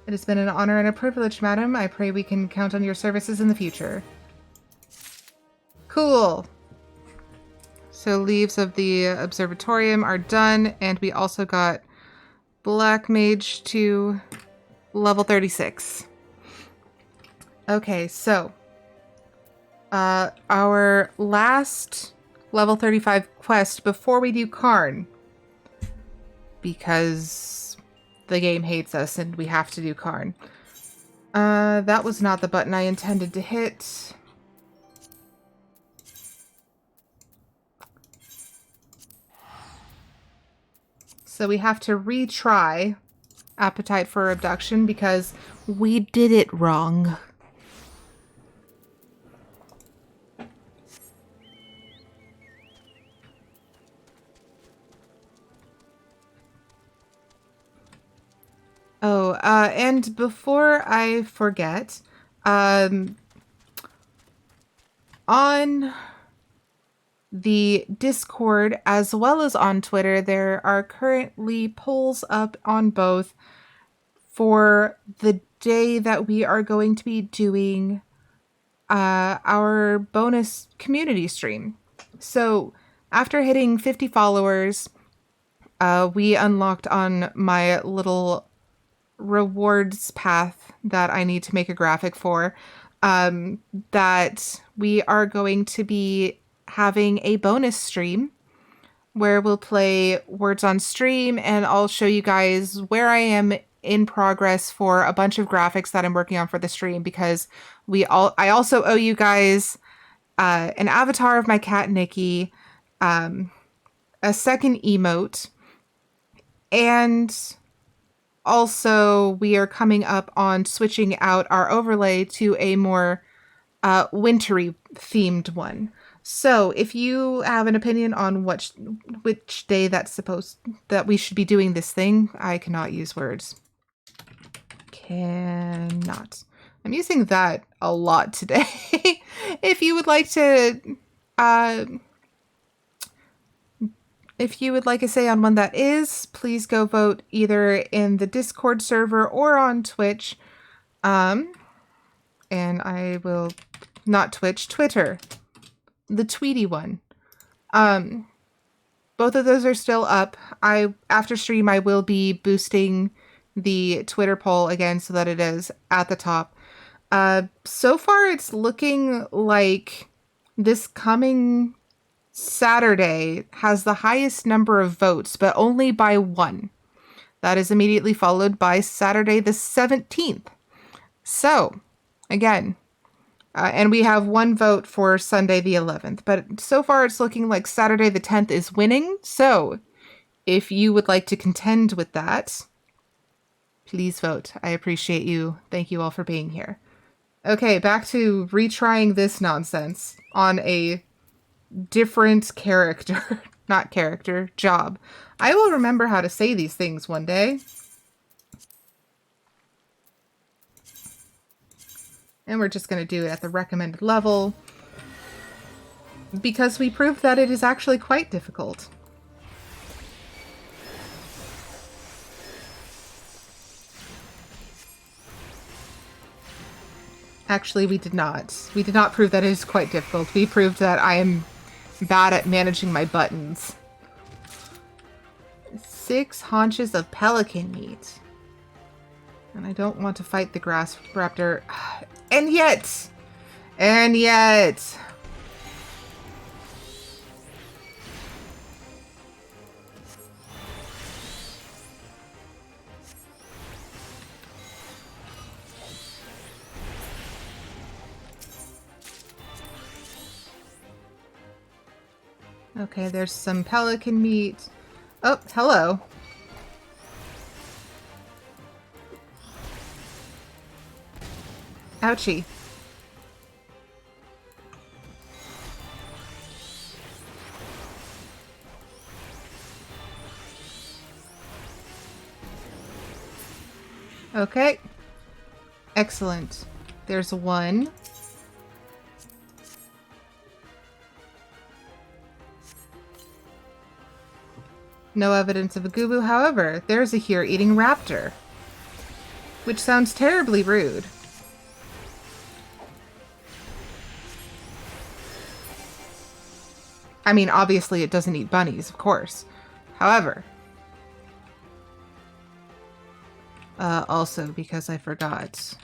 It has been an honor and a privilege, madam. I pray we can count on your services in the future. Cool. So leaves of the observatorium are done, and we also got Black Mage to level 36. Okay, so our last level 35 quest before we do Karn, because the game hates us and we have to do Karn. That was not the button I intended to hit. So we have to retry Appetite for Abduction because we did it wrong. Oh, and before I forget, on the Discord as well as on Twitter, there are currently polls up on both for the day that we are going to be doing our bonus community stream. So after hitting 50 followers, we unlocked on my little rewards path that I need to make a graphic for, that we are going to be having a bonus stream where we'll play Words on Stream, and I'll show you guys where I am in progress for a bunch of graphics that I'm working on for the stream, because I also owe you guys an avatar of my cat Nikki, a second emote, and also we are coming up on switching out our overlay to a more wintry themed one. So if you have an opinion on which day that we should be doing this thing, I cannot use words. Cannot. I'm using that a lot today. If you would like to a say on when that is, please go vote either in the Discord server or on Twitch. And I will not Twitch, Twitter. The Tweety one. Both of those are still up. After stream I will be boosting the Twitter poll again so that it is at the top. So far it's looking like this coming Saturday has the highest number of votes, but only by one. That is immediately followed by Saturday the 17th. So, again, and we have one vote for Sunday the 11th, but so far it's looking like Saturday the 10th is winning. So, if you would like to contend with that, please vote. I appreciate you. Thank you all for being here. Okay, back to retrying this nonsense on a different character. Not character, job. I will remember how to say these things one day. And we're just going to do it at the recommended level, because we proved that it is actually quite difficult. Actually, we did not. We did not prove that it is quite difficult. We proved that I am bad at managing my buttons. 6 haunches of pelican meat. And I don't want to fight the grass raptor. And yet! Okay, there's some pelican meat. Oh, hello. Ouchie. Okay. Excellent. There's one. No evidence of a Gubu, however, there's a here-eating raptor. Which sounds terribly rude. I mean, obviously it doesn't eat bunnies, of course. However... also, because I forgot...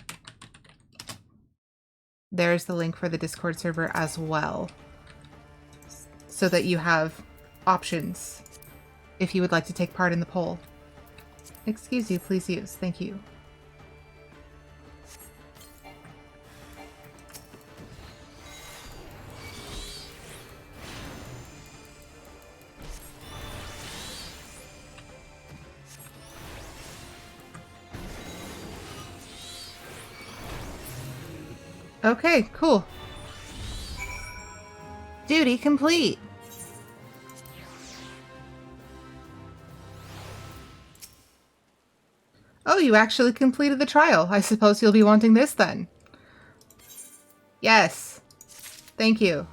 there's the link for the Discord server as well. So that you have options if you would like to take part in the poll. Excuse you, please use. Thank you. Okay, cool. Duty complete. Oh, you actually completed the trial. I suppose you'll be wanting this then. Yes. Thank you.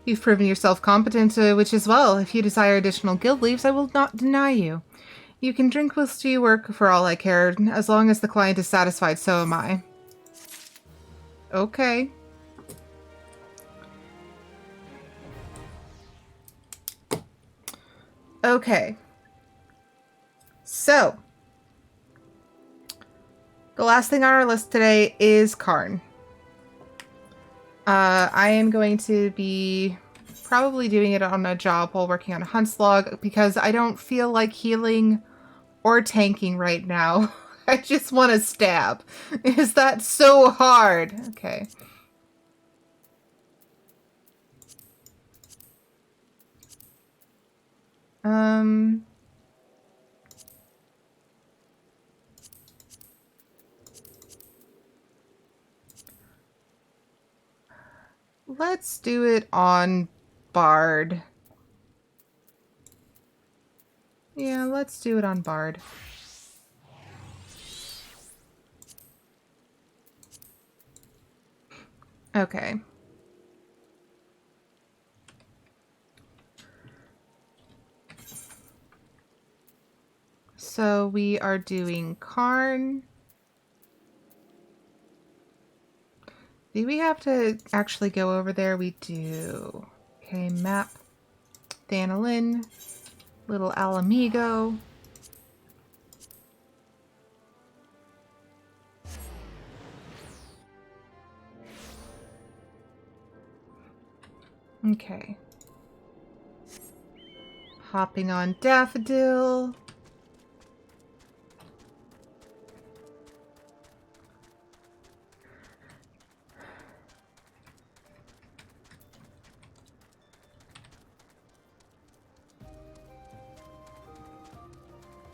You've proven yourself competent, which is well. If you desire additional guild leaves, I will not deny you. You can drink whilst you work for all I care. As long as the client is satisfied, so am I. Okay. Okay. So, the last thing on our list today is Karn. I am going to be probably doing it on a job while working on a hunt's log because I don't feel like healing or tanking right now. I just want to stab. Is that so hard? Okay. Let's do it on Bard. Yeah, let's do it on Bard. Okay. So we are doing Karn. Do we have to actually go over there? We do. Okay, map. Thanalin. Little Alamigo. Okay. Hopping on Daffodil.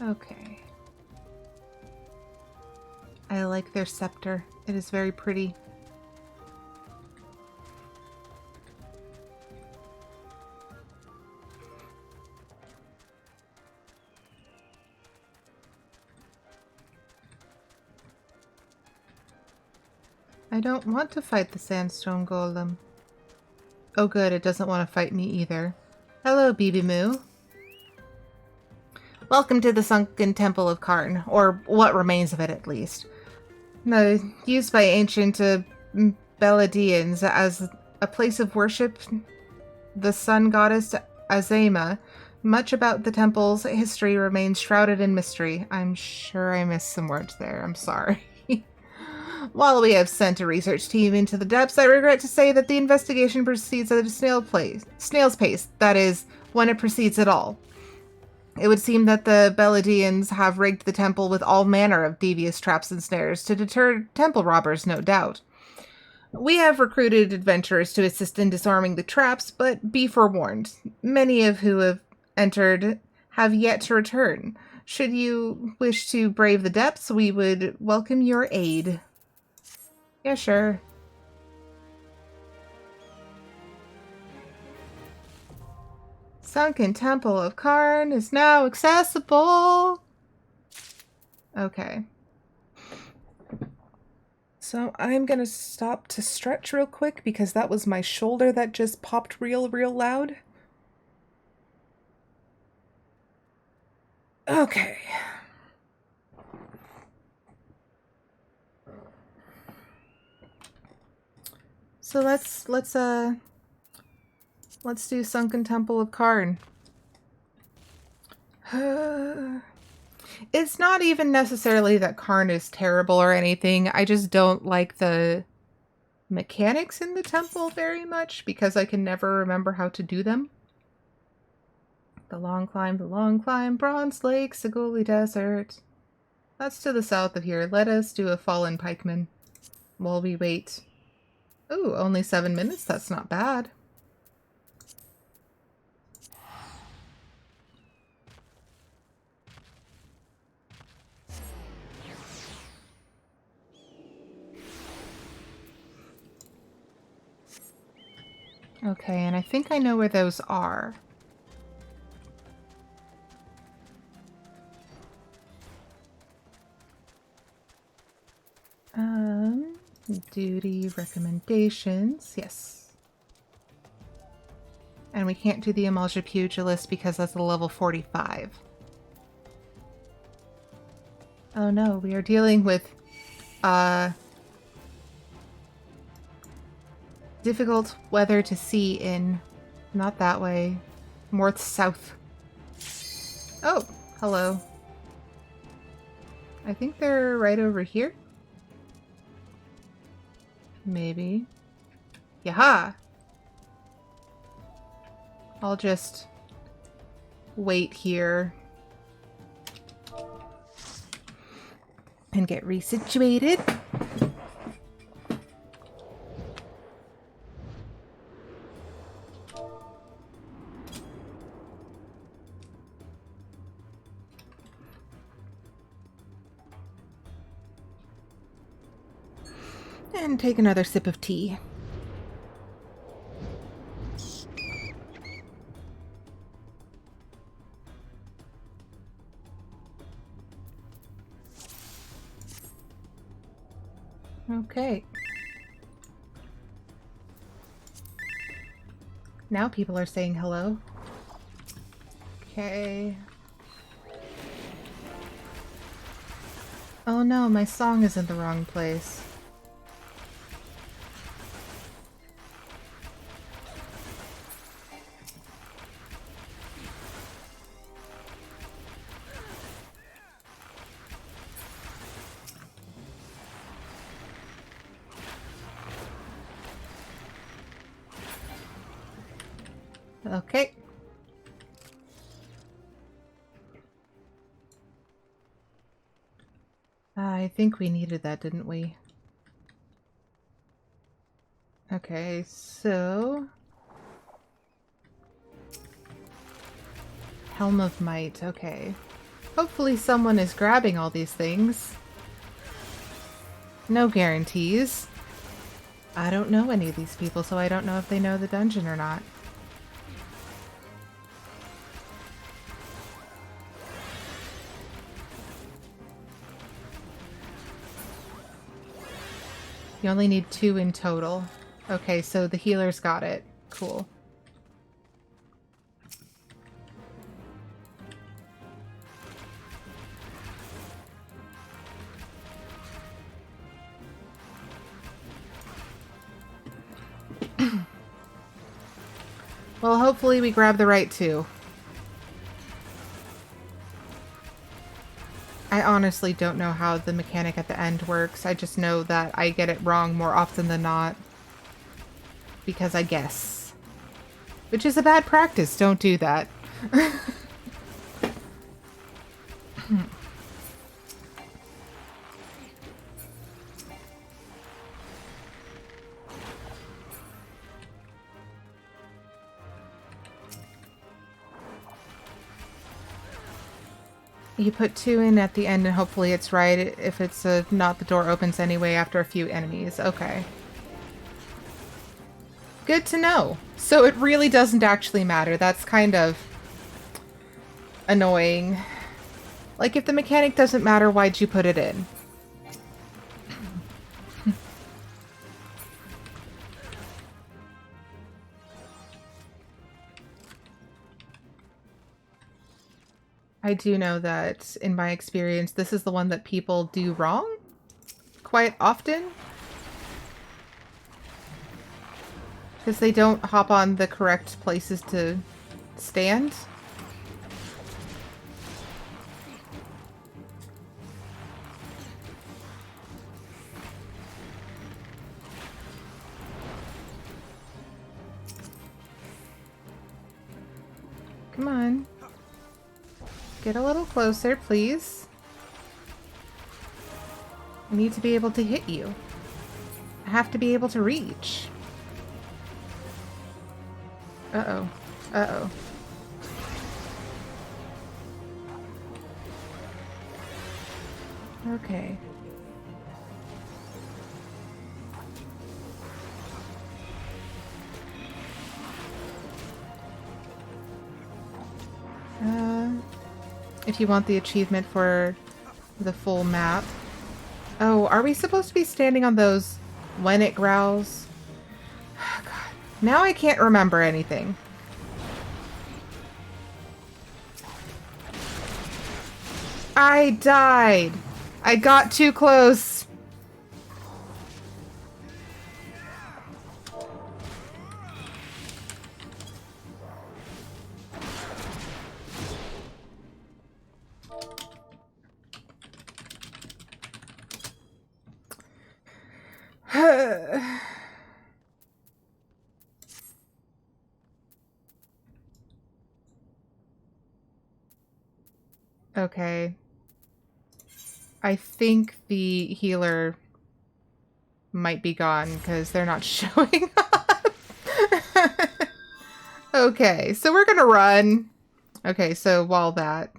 Okay. I like their scepter. It is very pretty. I don't want to fight the sandstone golem. Oh good, it doesn't want to fight me either. Hello, Bibimu. Welcome to the Sunken Temple of Karn, or what remains of it at least. Used by ancient Beladians as a place of worship, the sun goddess Azema. Much about the temple's history remains shrouded in mystery. I'm sure I missed some words there. I'm sorry. While we have sent a research team into the depths, I regret to say that the investigation proceeds at a snail's pace. That is, when it proceeds at all. It would seem that the Beladians have rigged the temple with all manner of devious traps and snares to deter temple robbers, no doubt. We have recruited adventurers to assist in disarming the traps, but be forewarned, many of who have entered have yet to return. Should you wish to brave the depths, we would welcome your aid. Yeah, sure. Sunken Temple of Karn is now accessible. Okay. So I'm gonna stop to stretch real quick because that was my shoulder that just popped real loud. Okay. So let's do Sunken Temple of Karn. It's not even necessarily that Karn is terrible or anything. I just don't like the mechanics in the temple very much because I can never remember how to do them. The long climb, Bronze Lake, Sigoli Desert. That's to the south of here. Let us do a fallen pikeman while we wait. Ooh, only 7 minutes? That's not bad. Okay, and I think I know where those are. Duty recommendations, yes. And we can't do the Amalja Pugilist because that's a level 45. Oh no, we are dealing with, difficult weather to see in. Not that way. More south. Oh, hello. I think they're right over here. Maybe. Yaha! I'll just wait here and get resituated. And take another sip of tea. Okay. Now people are saying hello. Okay. Oh no, my song is in the wrong place. Okay. I think we needed that, didn't we? Okay, so... Helm of Might, okay. Hopefully someone is grabbing all these things. No guarantees. I don't know any of these people, so I don't know if they know the dungeon or not. You only need 2 in total. Okay, so the healer's got it. Cool. Well, hopefully we grab the right 2. I honestly don't know how the mechanic at the end works. I just know that I get it wrong more often than not. Because I guess. Which is a bad practice. Don't do that. You put 2 in at the end and hopefully it's right. If it's not, the door opens anyway after a few enemies. Okay. Good to know. So it really doesn't actually matter. That's kind of annoying. Like, if the mechanic doesn't matter, why'd you put it in? I do know that, in my experience, this is the one that people do wrong quite often. Because they don't hop on the correct places to stand. Come on. Get a little closer, please. I need to be able to hit you. I have to be able to reach. Uh-oh. Uh-oh. Okay. If you want the achievement for the full map. Oh, are we supposed to be standing on those when it growls? God. Now I can't remember anything. I died. I got too close. Okay. I think the healer might be gone because they're not showing up. Okay, so we're gonna run. Okay, so while that,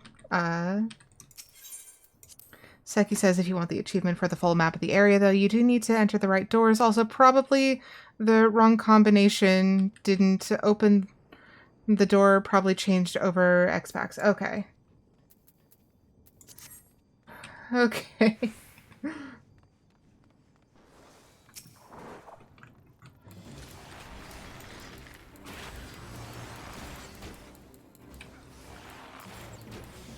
Seki says if you want the achievement for the full map of the area, though, you do need to enter the right doors. Also, probably the wrong combination didn't open the door, probably changed over Xbox. Okay. Okay.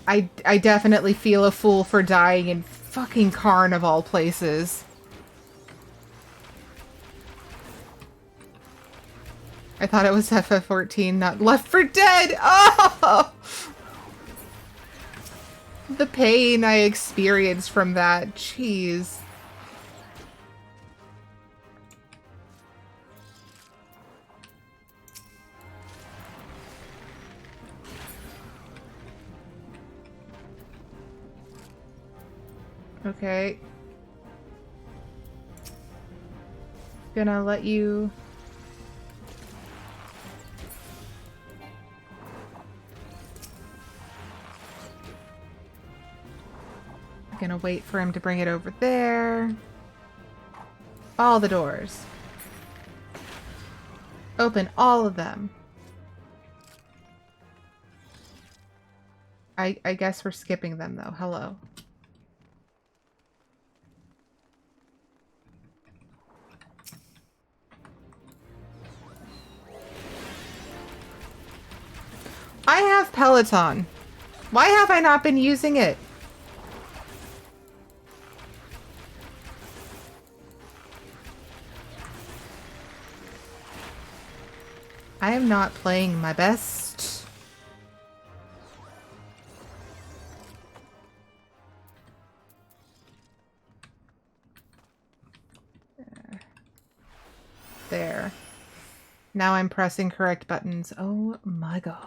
I definitely feel a fool for dying in fucking Karn of all places. I thought it was FF14, not Left 4 Dead! Oh! The pain I experienced from that. Jeez. Okay. Gonna let you... Gonna wait for him to bring it over there. All the doors. Open all of them. I guess we're skipping them though. Hello. I have Peloton. Why have I not been using it? I am not playing my best. There. Now I'm pressing correct buttons. Oh my god.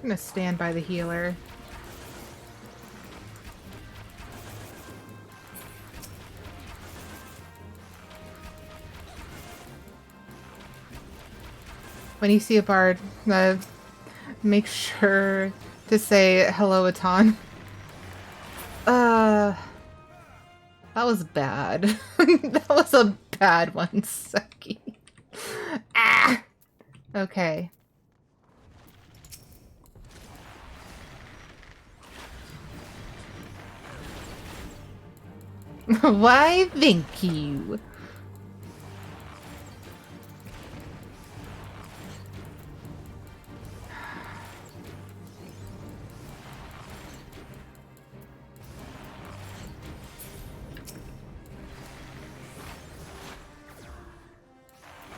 I'm gonna stand by the healer. When you see a bard, make sure to say hello, Atan. That was bad. That was a bad one, Seki. Ah! Okay. Why, thank you.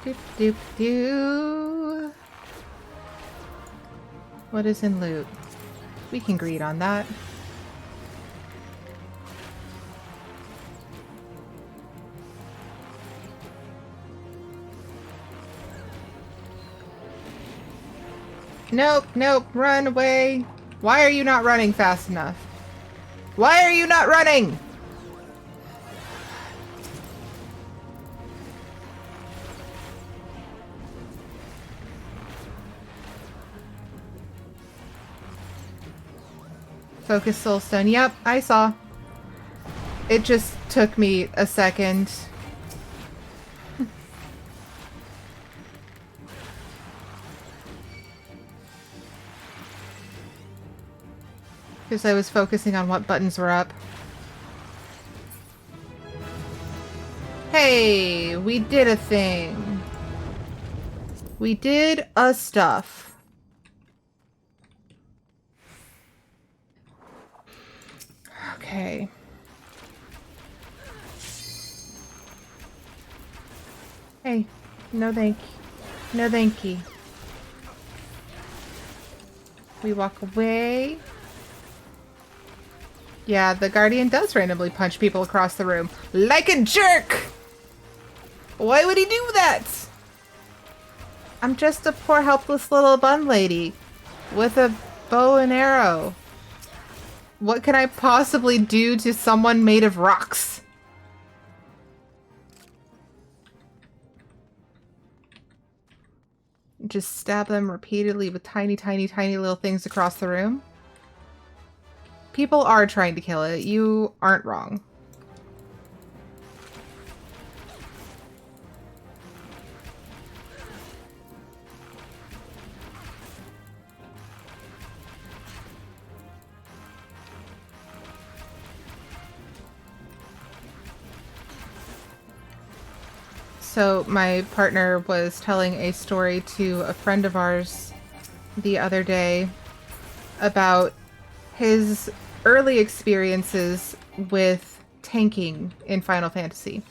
Doop doop doo. What is in loot? We can greed on that. Nope, nope, run away. Why are you not running fast enough? Why are you not running? Focus Soulstone. Yep, I saw. It just took me a second. Because I was focusing on what buttons were up. Hey, we did a thing. We did a stuff. Okay. Hey, no thank you. No thank you. We walk away. Yeah, the Guardian does randomly punch people across the room. Like a jerk! Why would he do that? I'm just a poor helpless little bun lady with a bow and arrow. What can I possibly do to someone made of rocks? Just stab them repeatedly with tiny, tiny, tiny little things across the room? People are trying to kill it. You aren't wrong. So my partner was telling a story to a friend of ours the other day about his early experiences with tanking in Final Fantasy,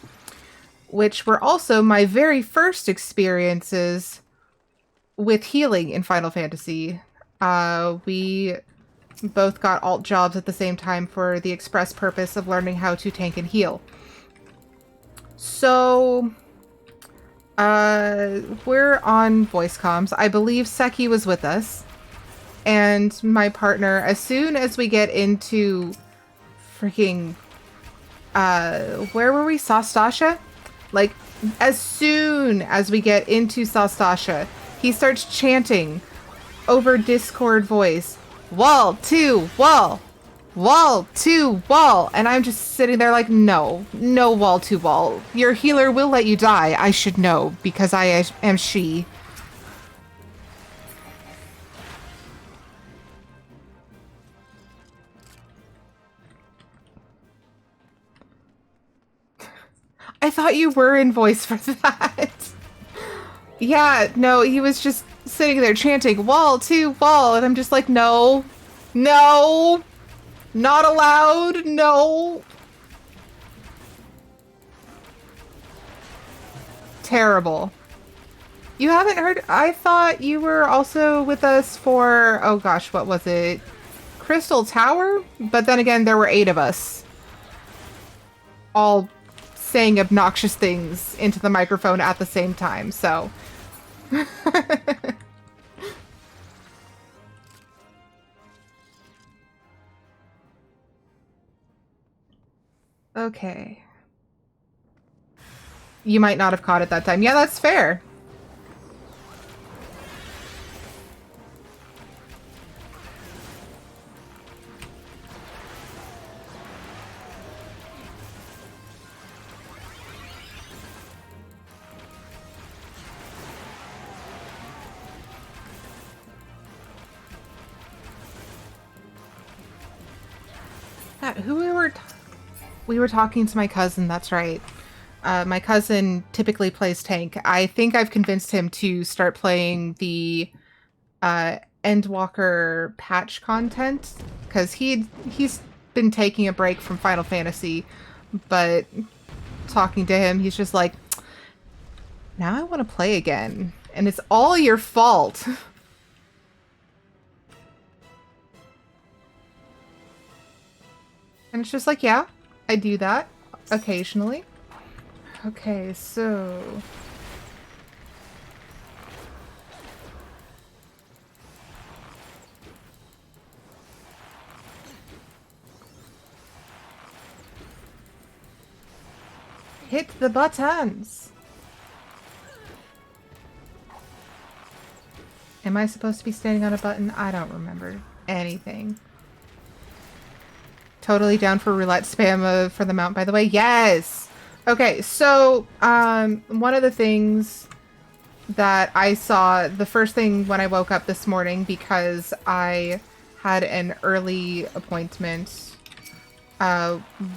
which were also my very first experiences with healing in Final Fantasy. We both got alt jobs at the same time for the express purpose of learning how to tank and heal. So we're on voice comms. I believe Seki was with us. And my partner, as soon as we get into freaking, where were we? Sastasha? Like, as soon as we get into Sastasha, he starts chanting over Discord voice, wall to wall, wall to wall. And I'm just sitting there like, no wall to wall. Your healer will let you die. I should know because I am she. I thought you were in voice for that. Yeah, no, he was just sitting there chanting, wall to wall, and I'm just like, no, not allowed, no. Terrible. You haven't heard, I thought you were also with us for, oh gosh, what was it? Crystal Tower? But then again, there were 8 of us. All saying obnoxious things into the microphone at the same time, so. Okay. You might not have caught it that time. Yeah, that's fair. Who we were we were talking to my cousin, that's right. My cousin typically plays tank. I think I've convinced him to start playing the Endwalker patch content, because he's been taking a break from Final Fantasy, but talking to him, he's just like, now I want to play again, and it's all your fault. And it's just like, yeah, I do that occasionally. Okay, so... hit the buttons! Am I supposed to be standing on a button? I don't remember anything. Totally down for roulette spam for the mount, by the way. Yes! Okay, so, one of the things that I saw, the first thing when I woke up this morning, because I had an early appointment,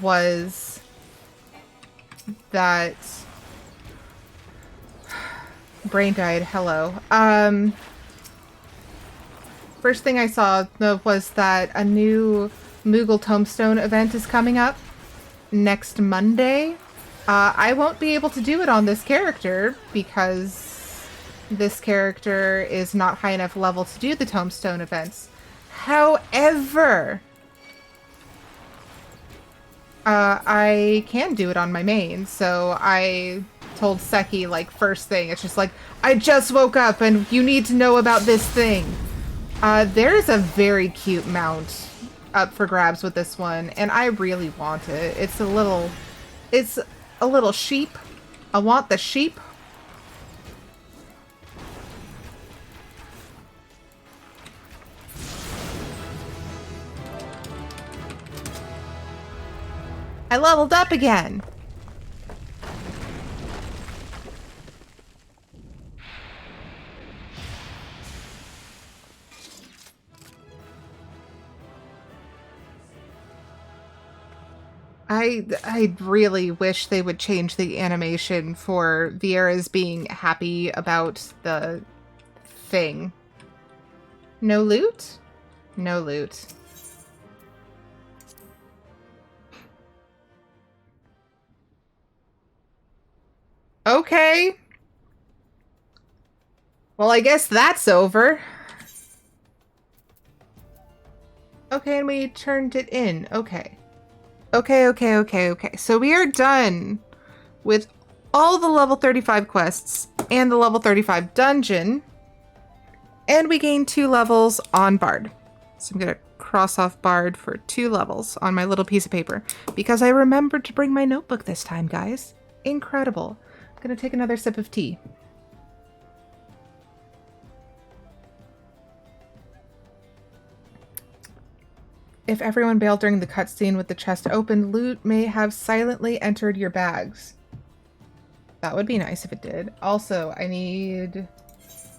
was that... brain died, hello. First thing I saw was that a new Moogle Tombstone event is coming up next Monday. I won't be able to do it on this character because this character is not high enough level to do the Tombstone events. However, I can do it on my main, so I told Seki, like, first thing, it's just like, I just woke up and you need to know about this thing. There is a very cute mount up for grabs with this one, and I really want it. It's a little sheep. I want the sheep. I leveled up again. I really wish they would change the animation for Vieira's being happy about the thing. No loot? No loot. Okay. Well, I guess that's over. Okay, and we turned it in. Okay. Okay. So we are done with all the level 35 quests and the level 35 dungeon. And we gained 2 levels on Bard. So I'm going to cross off Bard for 2 levels on my little piece of paper. Because I remembered to bring my notebook this time, guys. Incredible. I'm going to take another sip of tea. If everyone bailed during the cutscene with the chest open, loot may have silently entered your bags. That would be nice if it did. Also, I need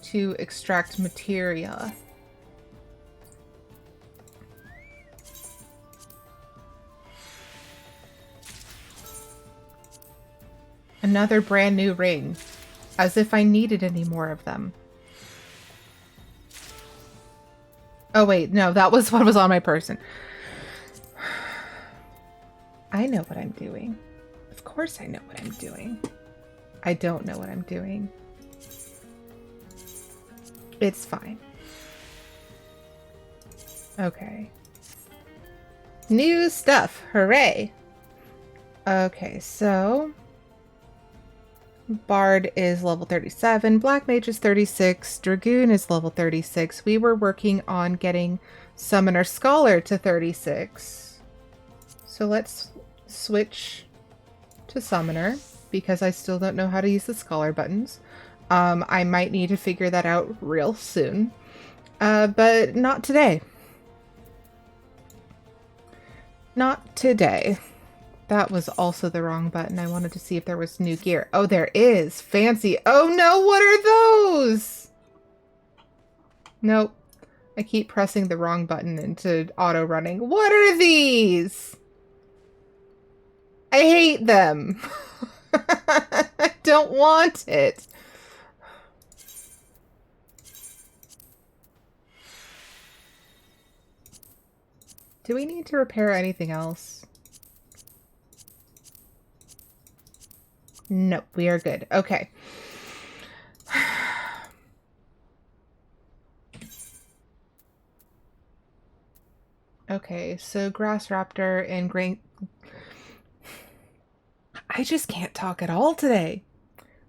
to extract materia. Another brand new ring. As if I needed any more of them. Oh wait, no, that was what was on my person. I know what I'm doing. Of course I know what I'm doing. I don't know what I'm doing. It's fine. Okay. New stuff. Hooray. Okay, so... Bard is level 37, Black Mage is 36, Dragoon is level 36. We were working on getting Summoner Scholar to 36. So let's switch to Summoner, because I still don't know how to use the Scholar buttons. I might need to figure that out real soon, but not today. Not today. That was also the wrong button. I wanted to see if there was new gear. Oh, there is. Fancy. Oh no, what are those? Nope. I keep pressing the wrong button into auto running. What are these? I hate them. I don't want it. Do we need to repair anything else? Nope, we are good. Okay. Okay, so Grass Raptor and Grain... I just can't talk at all today.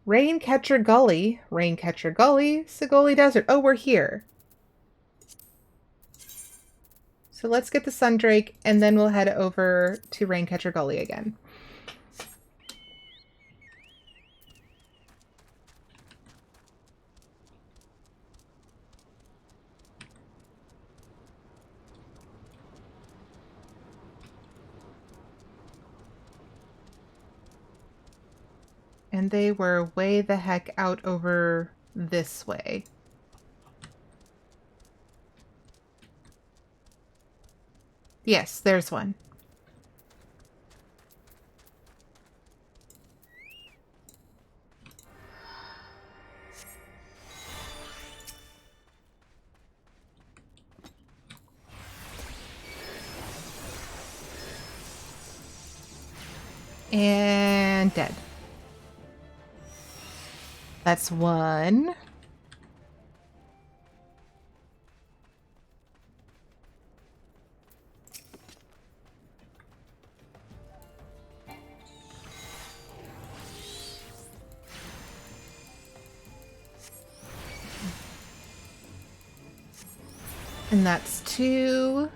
Raincatcher Gully, Sigoli Desert. Oh, we're here. So let's get the Sundrake, and then we'll head over to Raincatcher Gully again. And they were way the heck out over this way. Yes, there's one. And dead. That's one. And that's two.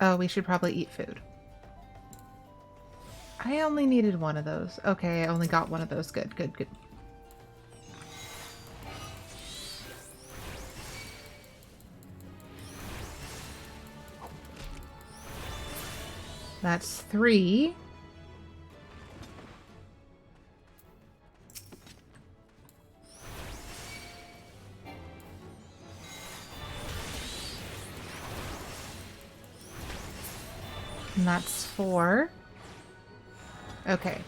Oh, we should probably eat food. I only needed one of those. Okay, I only got one of those. Good, good, good. That's three. And that's four. Okay.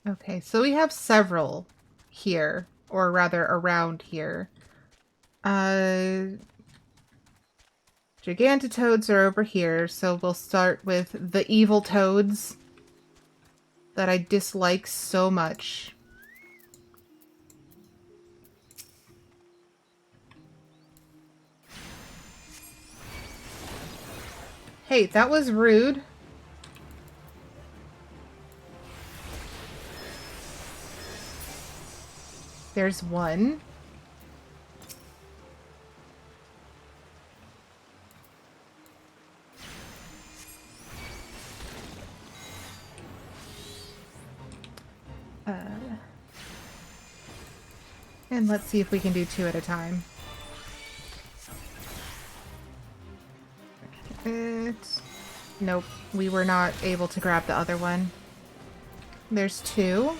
Okay, so we have several here, or rather around here. Gigantatoads are over here, so we'll start with the evil toads that I dislike so much. Hey, that was rude. There's one. And let's see if we can do two at a time. Nope, we were not able to grab the other one. There's two.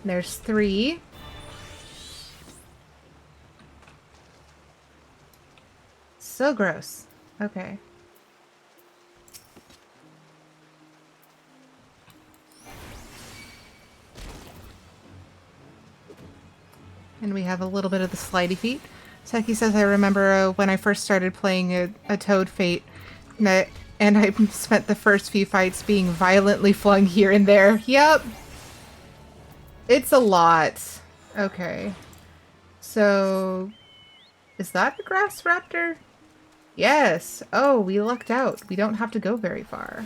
There's three. So gross. Okay. And we have a little bit of the slidey feet. Seki says, I remember when I first started playing a Toad Fate, and I spent the first few fights being violently flung here and there. Yep. It's a lot. Okay. So, is that a grass raptor? Yes. Oh, we lucked out. We don't have to go very far.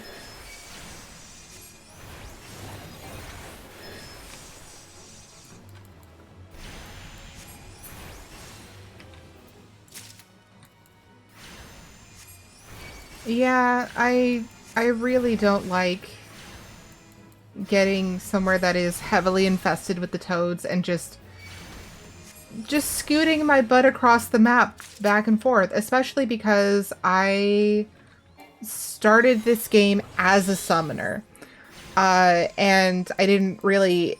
Yeah, I really don't like getting somewhere that is heavily infested with the toads and just scooting my butt across the map back and forth, especially because I started this game as a summoner. And I didn't really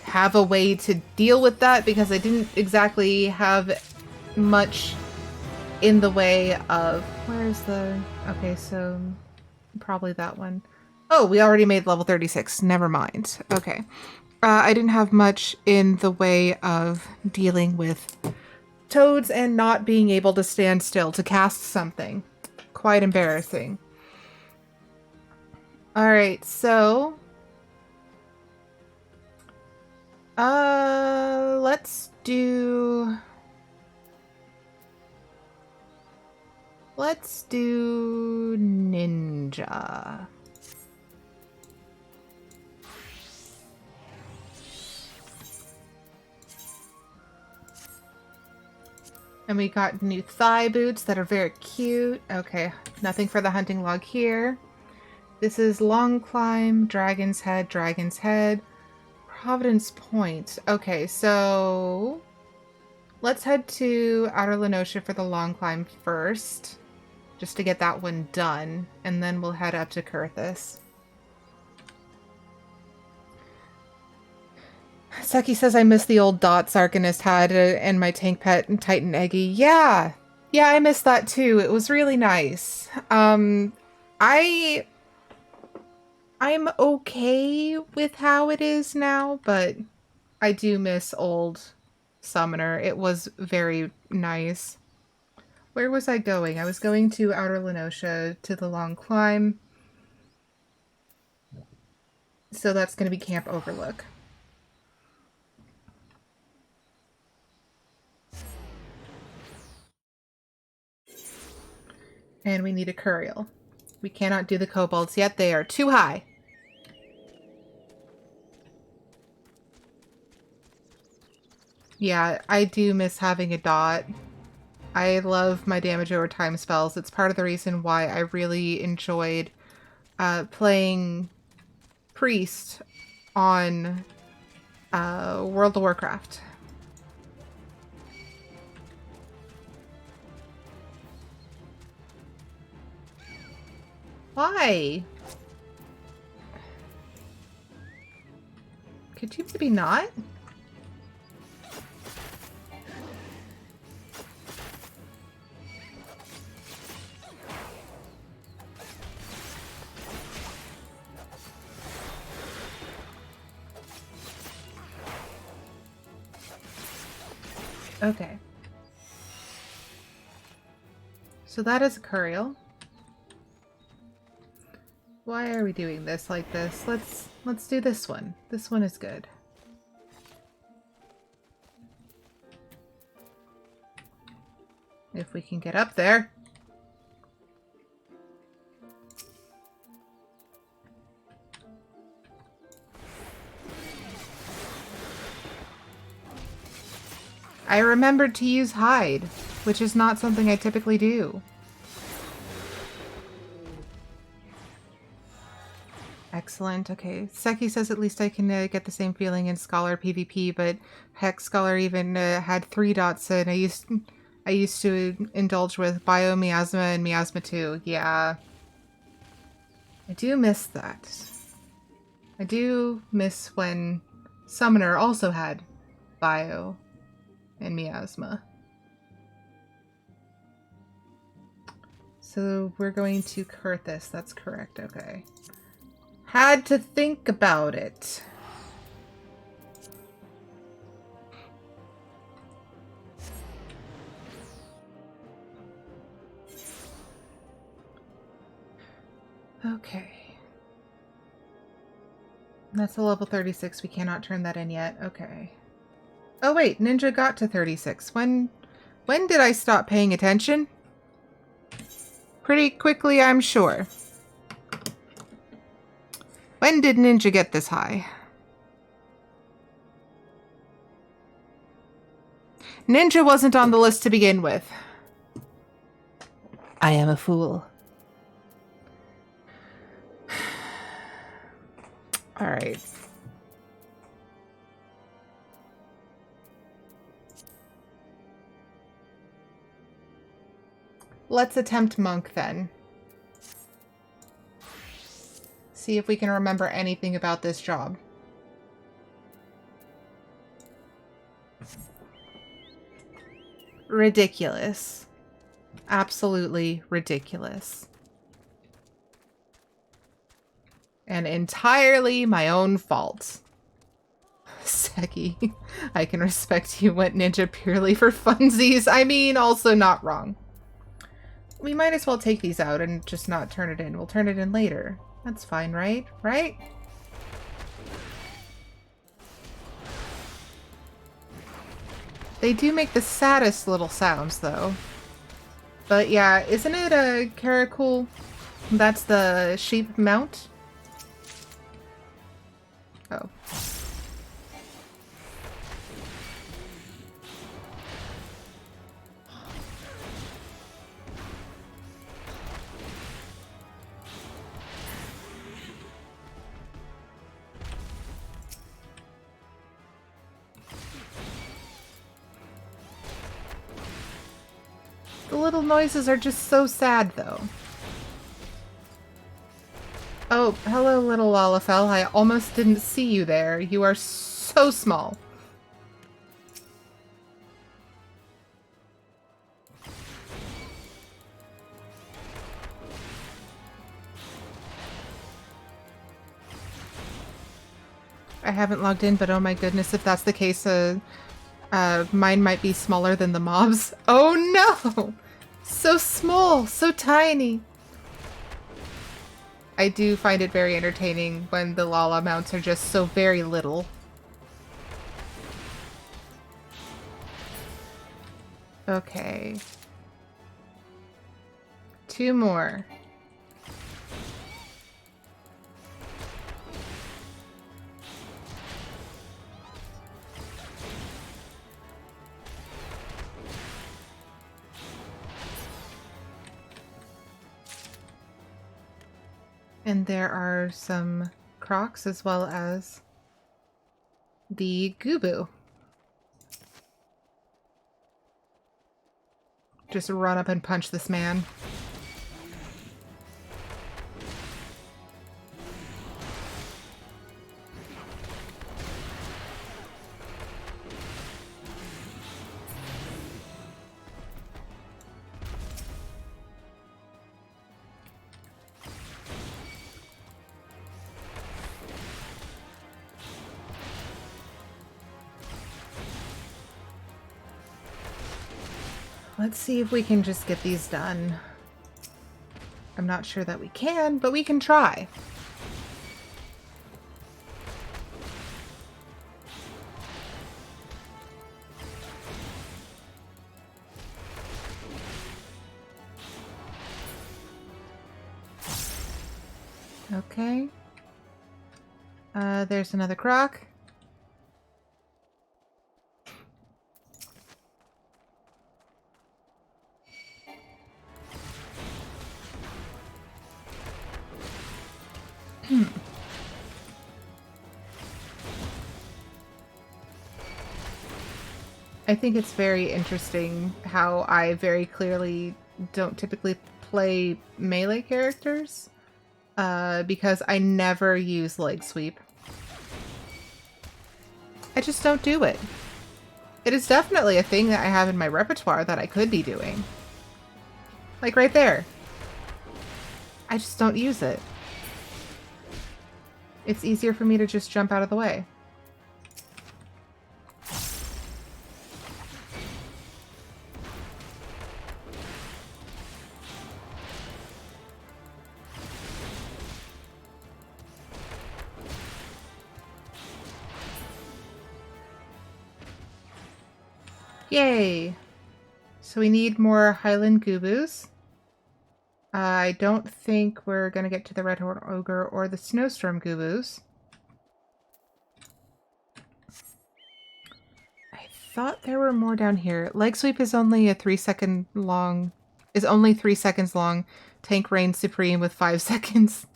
have a way to deal with that because I didn't exactly have much in the way of... Where's the... Okay, so probably that one. Oh, we already made level 36. Never mind. Okay. I didn't have much in the way of dealing with toads and not being able to stand still to cast something. Quite embarrassing. Alright, so... let's do... Let's do ninja. And we got new thigh boots that are very cute. Okay, nothing for the hunting log here. This is Long Climb, Dragon's Head, Providence Point. Okay, so let's head to Outer Lenosha for the Long Climb first, just to get that one done, and then we'll head up to Kurthus. Seki says I miss the old dots Arcanist had and my tank pet and Titan Eggy. Yeah, I miss that too. It was really nice. I'm okay with how it is now, but I do miss old Summoner. It was very nice. Where was I going? I was going to Outer Lenosha to the Long Climb. So that's going to be Camp Overlook. And we need a Curial. We cannot do the kobolds yet. They are too high. Yeah, I do miss having a dot. I love my damage over time spells. It's part of the reason why I really enjoyed playing Priest on World of Warcraft. Why? Could you maybe not? Okay. So that is a Curial. Why are we doing this like this? Let's do this one. This one is good. If we can get up there. I remembered to use hide, which is not something I typically do. Excellent. Okay. Seki says at least I can get the same feeling in Scholar PvP, but heck, Scholar even had 3 dots, and I used to indulge with Bio Miasma and Miasma 2. Yeah. I do miss that. I do miss when Summoner also had Bio and Miasma. So we're going to Kurthus. That's correct. Okay. Had to think about it. Okay. That's a level 36. We cannot turn that in yet. Okay. Oh wait, Ninja got to 36. When did I stop paying attention? Pretty quickly, I'm sure. When did Ninja get this high? Ninja wasn't on the list to begin with. I am a fool. All right. Let's attempt monk then. See if we can remember anything about this job. Ridiculous. Absolutely ridiculous. And entirely my own fault. Seki, I can respect you went ninja purely for funsies. I mean, also not wrong. We might as well take these out and just not turn it in. We'll turn it in later. That's fine, right? Right? They do make the saddest little sounds, though. But yeah, isn't it a Caracul? That's the sheep mount? Oh. The little noises are just so sad, though. Oh, hello, little Lalafell. I almost didn't see you there. You are so small. I haven't logged in, but oh my goodness, if that's the case, mine might be smaller than the mobs. Oh no! So small, so tiny. I do find it very entertaining when the Lala mounts are just so very little. Okay. 2 more. And there are some crocs as well as the Gubu. Just run up and punch this man. Let's see if we can just get these done. I'm not sure that we can, but we can try. Okay. There's another croc. I think it's very interesting how I very clearly don't typically play melee characters, because I never use leg sweep. I just don't do it. It is definitely a thing that I have in my repertoire that I could be doing. Like right there. I just don't use it. It's easier for me to just jump out of the way. Yay! So we need more Highland Gubus. I don't think we're gonna get to the Red Horn Ogre or the Snowstorm Gubus. I thought there were more down here. Leg sweep is only a 3-second long is only 3 seconds long. Tank reigns supreme with 5 seconds.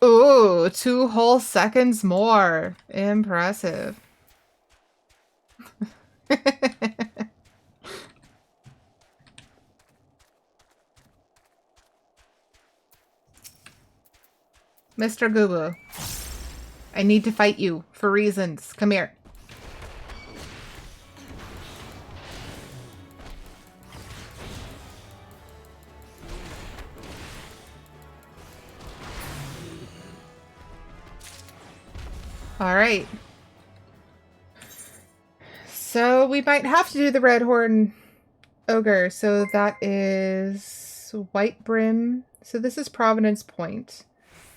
Ooh, 2 whole seconds more. Impressive. Mr. Gubu, I need to fight you for reasons. Come here. All right. So we might have to do the Red Horn Ogre. So that is White Brim. So this is Providence Point.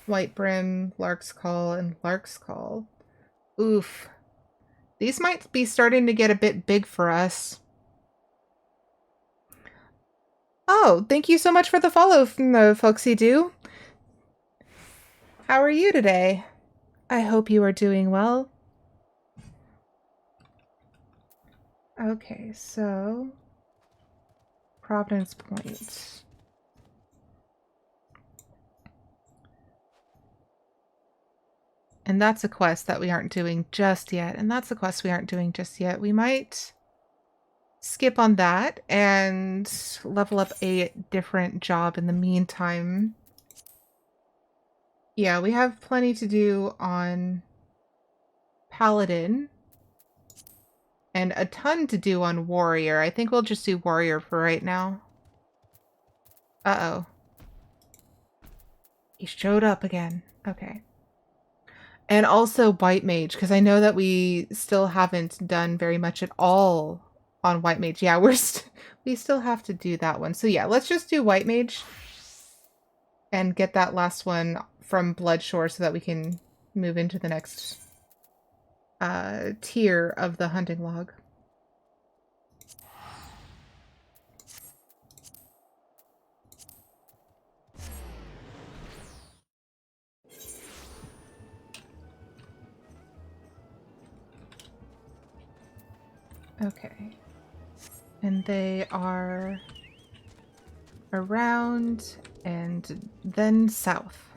White Brim, Lark's Call, and Lark's Call. Oof. These might be starting to get a bit big for us. Oh, thank you so much for the follow from the Folksy Do. How are you today? I hope you are doing well. Okay, so Providence Point. And that's a quest that we aren't doing just yet. And that's a quest we aren't doing just yet. We might skip on that and level up a different job in the meantime. Yeah, we have plenty to do on Paladin. And a ton to do on Warrior. I think we'll just do Warrior for right now. Uh-oh. He showed up again. Okay. And also White Mage, because I know that we still haven't done very much at all on White Mage. Yeah, we still have to do that one. So yeah, let's just do White Mage and get that last one from Bloodshore so that we can move into the next tier of the hunting log. Okay. And they are around and then south.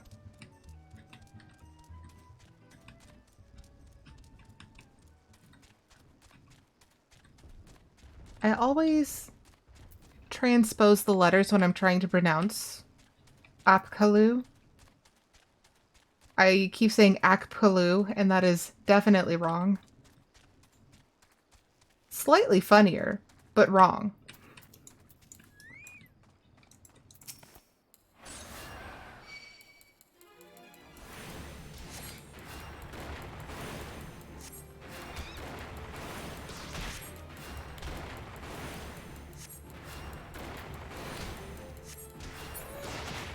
I always transpose the letters when I'm trying to pronounce Apkalu. I keep saying Akpalu, and that is definitely wrong. Slightly funnier, but wrong.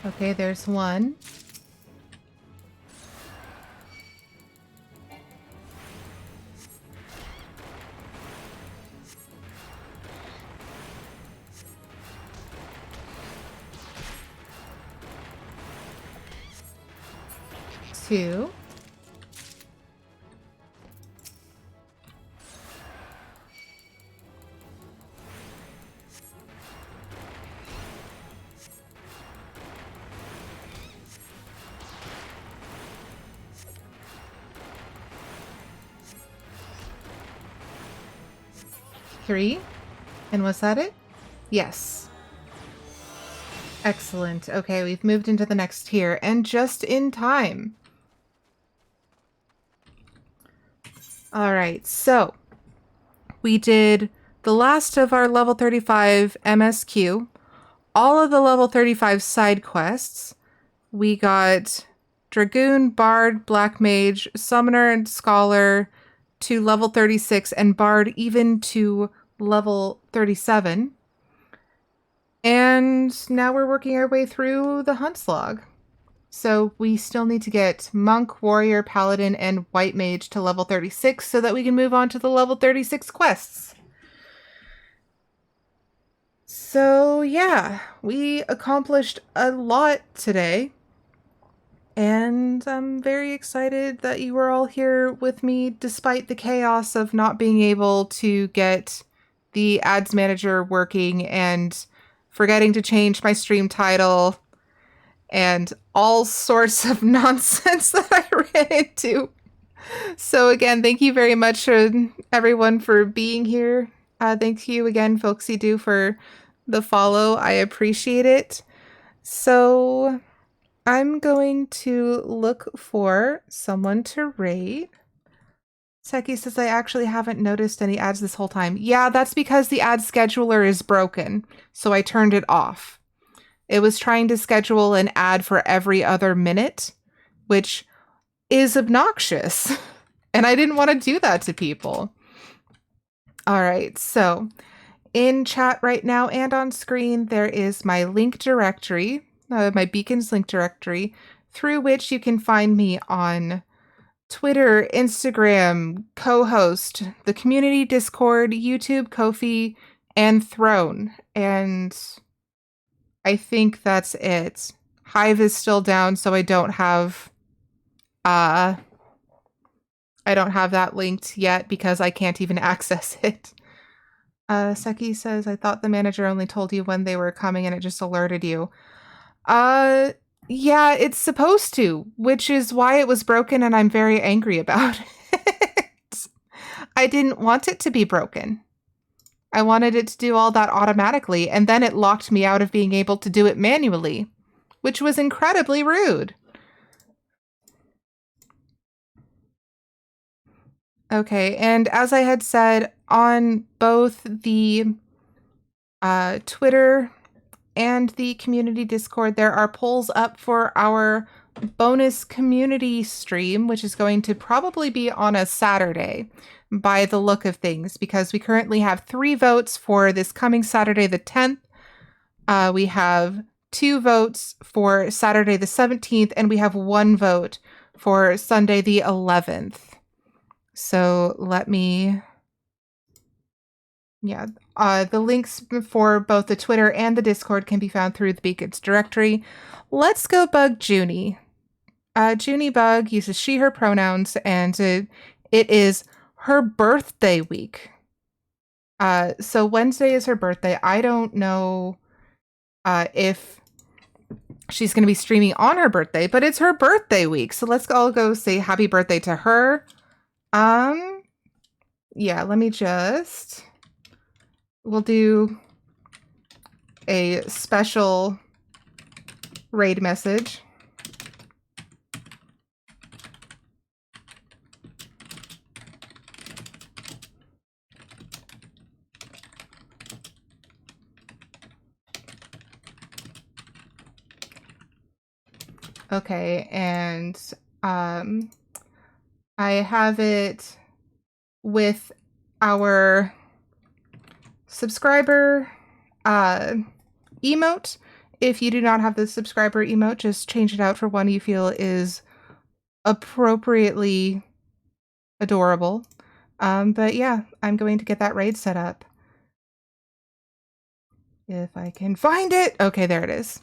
Okay, there's one. Two. Three. And was that it? Yes. Excellent. Okay, we've moved into the next tier, and just in time. Alright, so we did the last of our level 35 MSQ, all of the level 35 side quests. We got Dragoon, Bard, Black Mage, Summoner, and Scholar to level 36, and Bard even to level 37. And now we're working our way through the Hunt's Log. So we still need to get Monk, Warrior, Paladin, and White Mage to level 36 so that we can move on to the level 36 quests. So yeah, we accomplished a lot today. And I'm very excited that you were all here with me despite the chaos of not being able to get the ads manager working and forgetting to change my stream title, and all sorts of nonsense that I ran into. So again, thank you very much everyone for being here. Thank you again, Folksy Do, for the follow. I appreciate it. So I'm going to look for someone to raid. Seki says, I actually haven't noticed any ads this whole time. Yeah, that's because the ad scheduler is broken, so I turned it off. It was trying to schedule an ad for every other minute, which is obnoxious. And I didn't want to do that to people. All right, so in chat right now and on screen, there is my link directory, my Beacons link directory, through which you can find me on Twitter, Instagram, co-host, the community Discord, YouTube, Ko-fi, and Throne. And I think that's it. Hive is still down, so I don't have that linked yet because I can't even access it. Seki says, I thought the manager only told you when they were coming and it just alerted you. Yeah, it's supposed to, which is why it was broken and I'm very angry about it. I didn't want it to be broken. I wanted it to do all that automatically, and then it locked me out of being able to do it manually, which was incredibly rude. Okay, and as I had said, on both the Twitter and the community Discord, there are polls up for our bonus community stream, which is going to probably be on a Saturday by the look of things, because we currently have 3 votes for this coming Saturday the 10th. We have 2 votes for Saturday the 17th, and we have 1 vote for Sunday the 11th. So let me... Yeah, the links for both the Twitter and the Discord can be found through the Beacons directory. Let's go bug Junie. Junie Bug uses she, her pronouns, and it is her birthday week. So Wednesday is her birthday. I don't know if she's going to be streaming on her birthday, but it's her birthday week. So let's all go say happy birthday to her. Yeah, let me just... We'll do a special raid message. Okay, and I have it with our subscriber emote. If you do not have the subscriber emote, just change it out for one you feel is appropriately adorable. But yeah, I'm going to get that raid set up. If I can find it. Okay, there it is.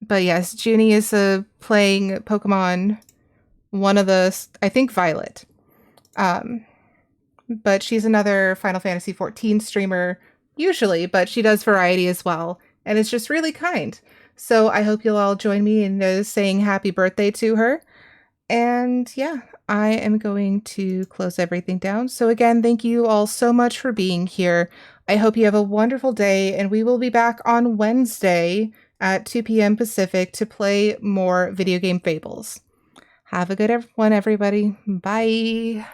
But yes, Junie is playing Pokemon, one of the, I think Violet. But she's another Final Fantasy XIV streamer, usually, but she does variety as well, and it's just really kind. So I hope you'll all join me in saying happy birthday to her. And yeah, I am going to close everything down. So again, thank you all so much for being here. I hope you have a wonderful day, and we will be back on Wednesday at 2 p.m. Pacific to play more Video Game Fables. Have a good one, everybody. Bye.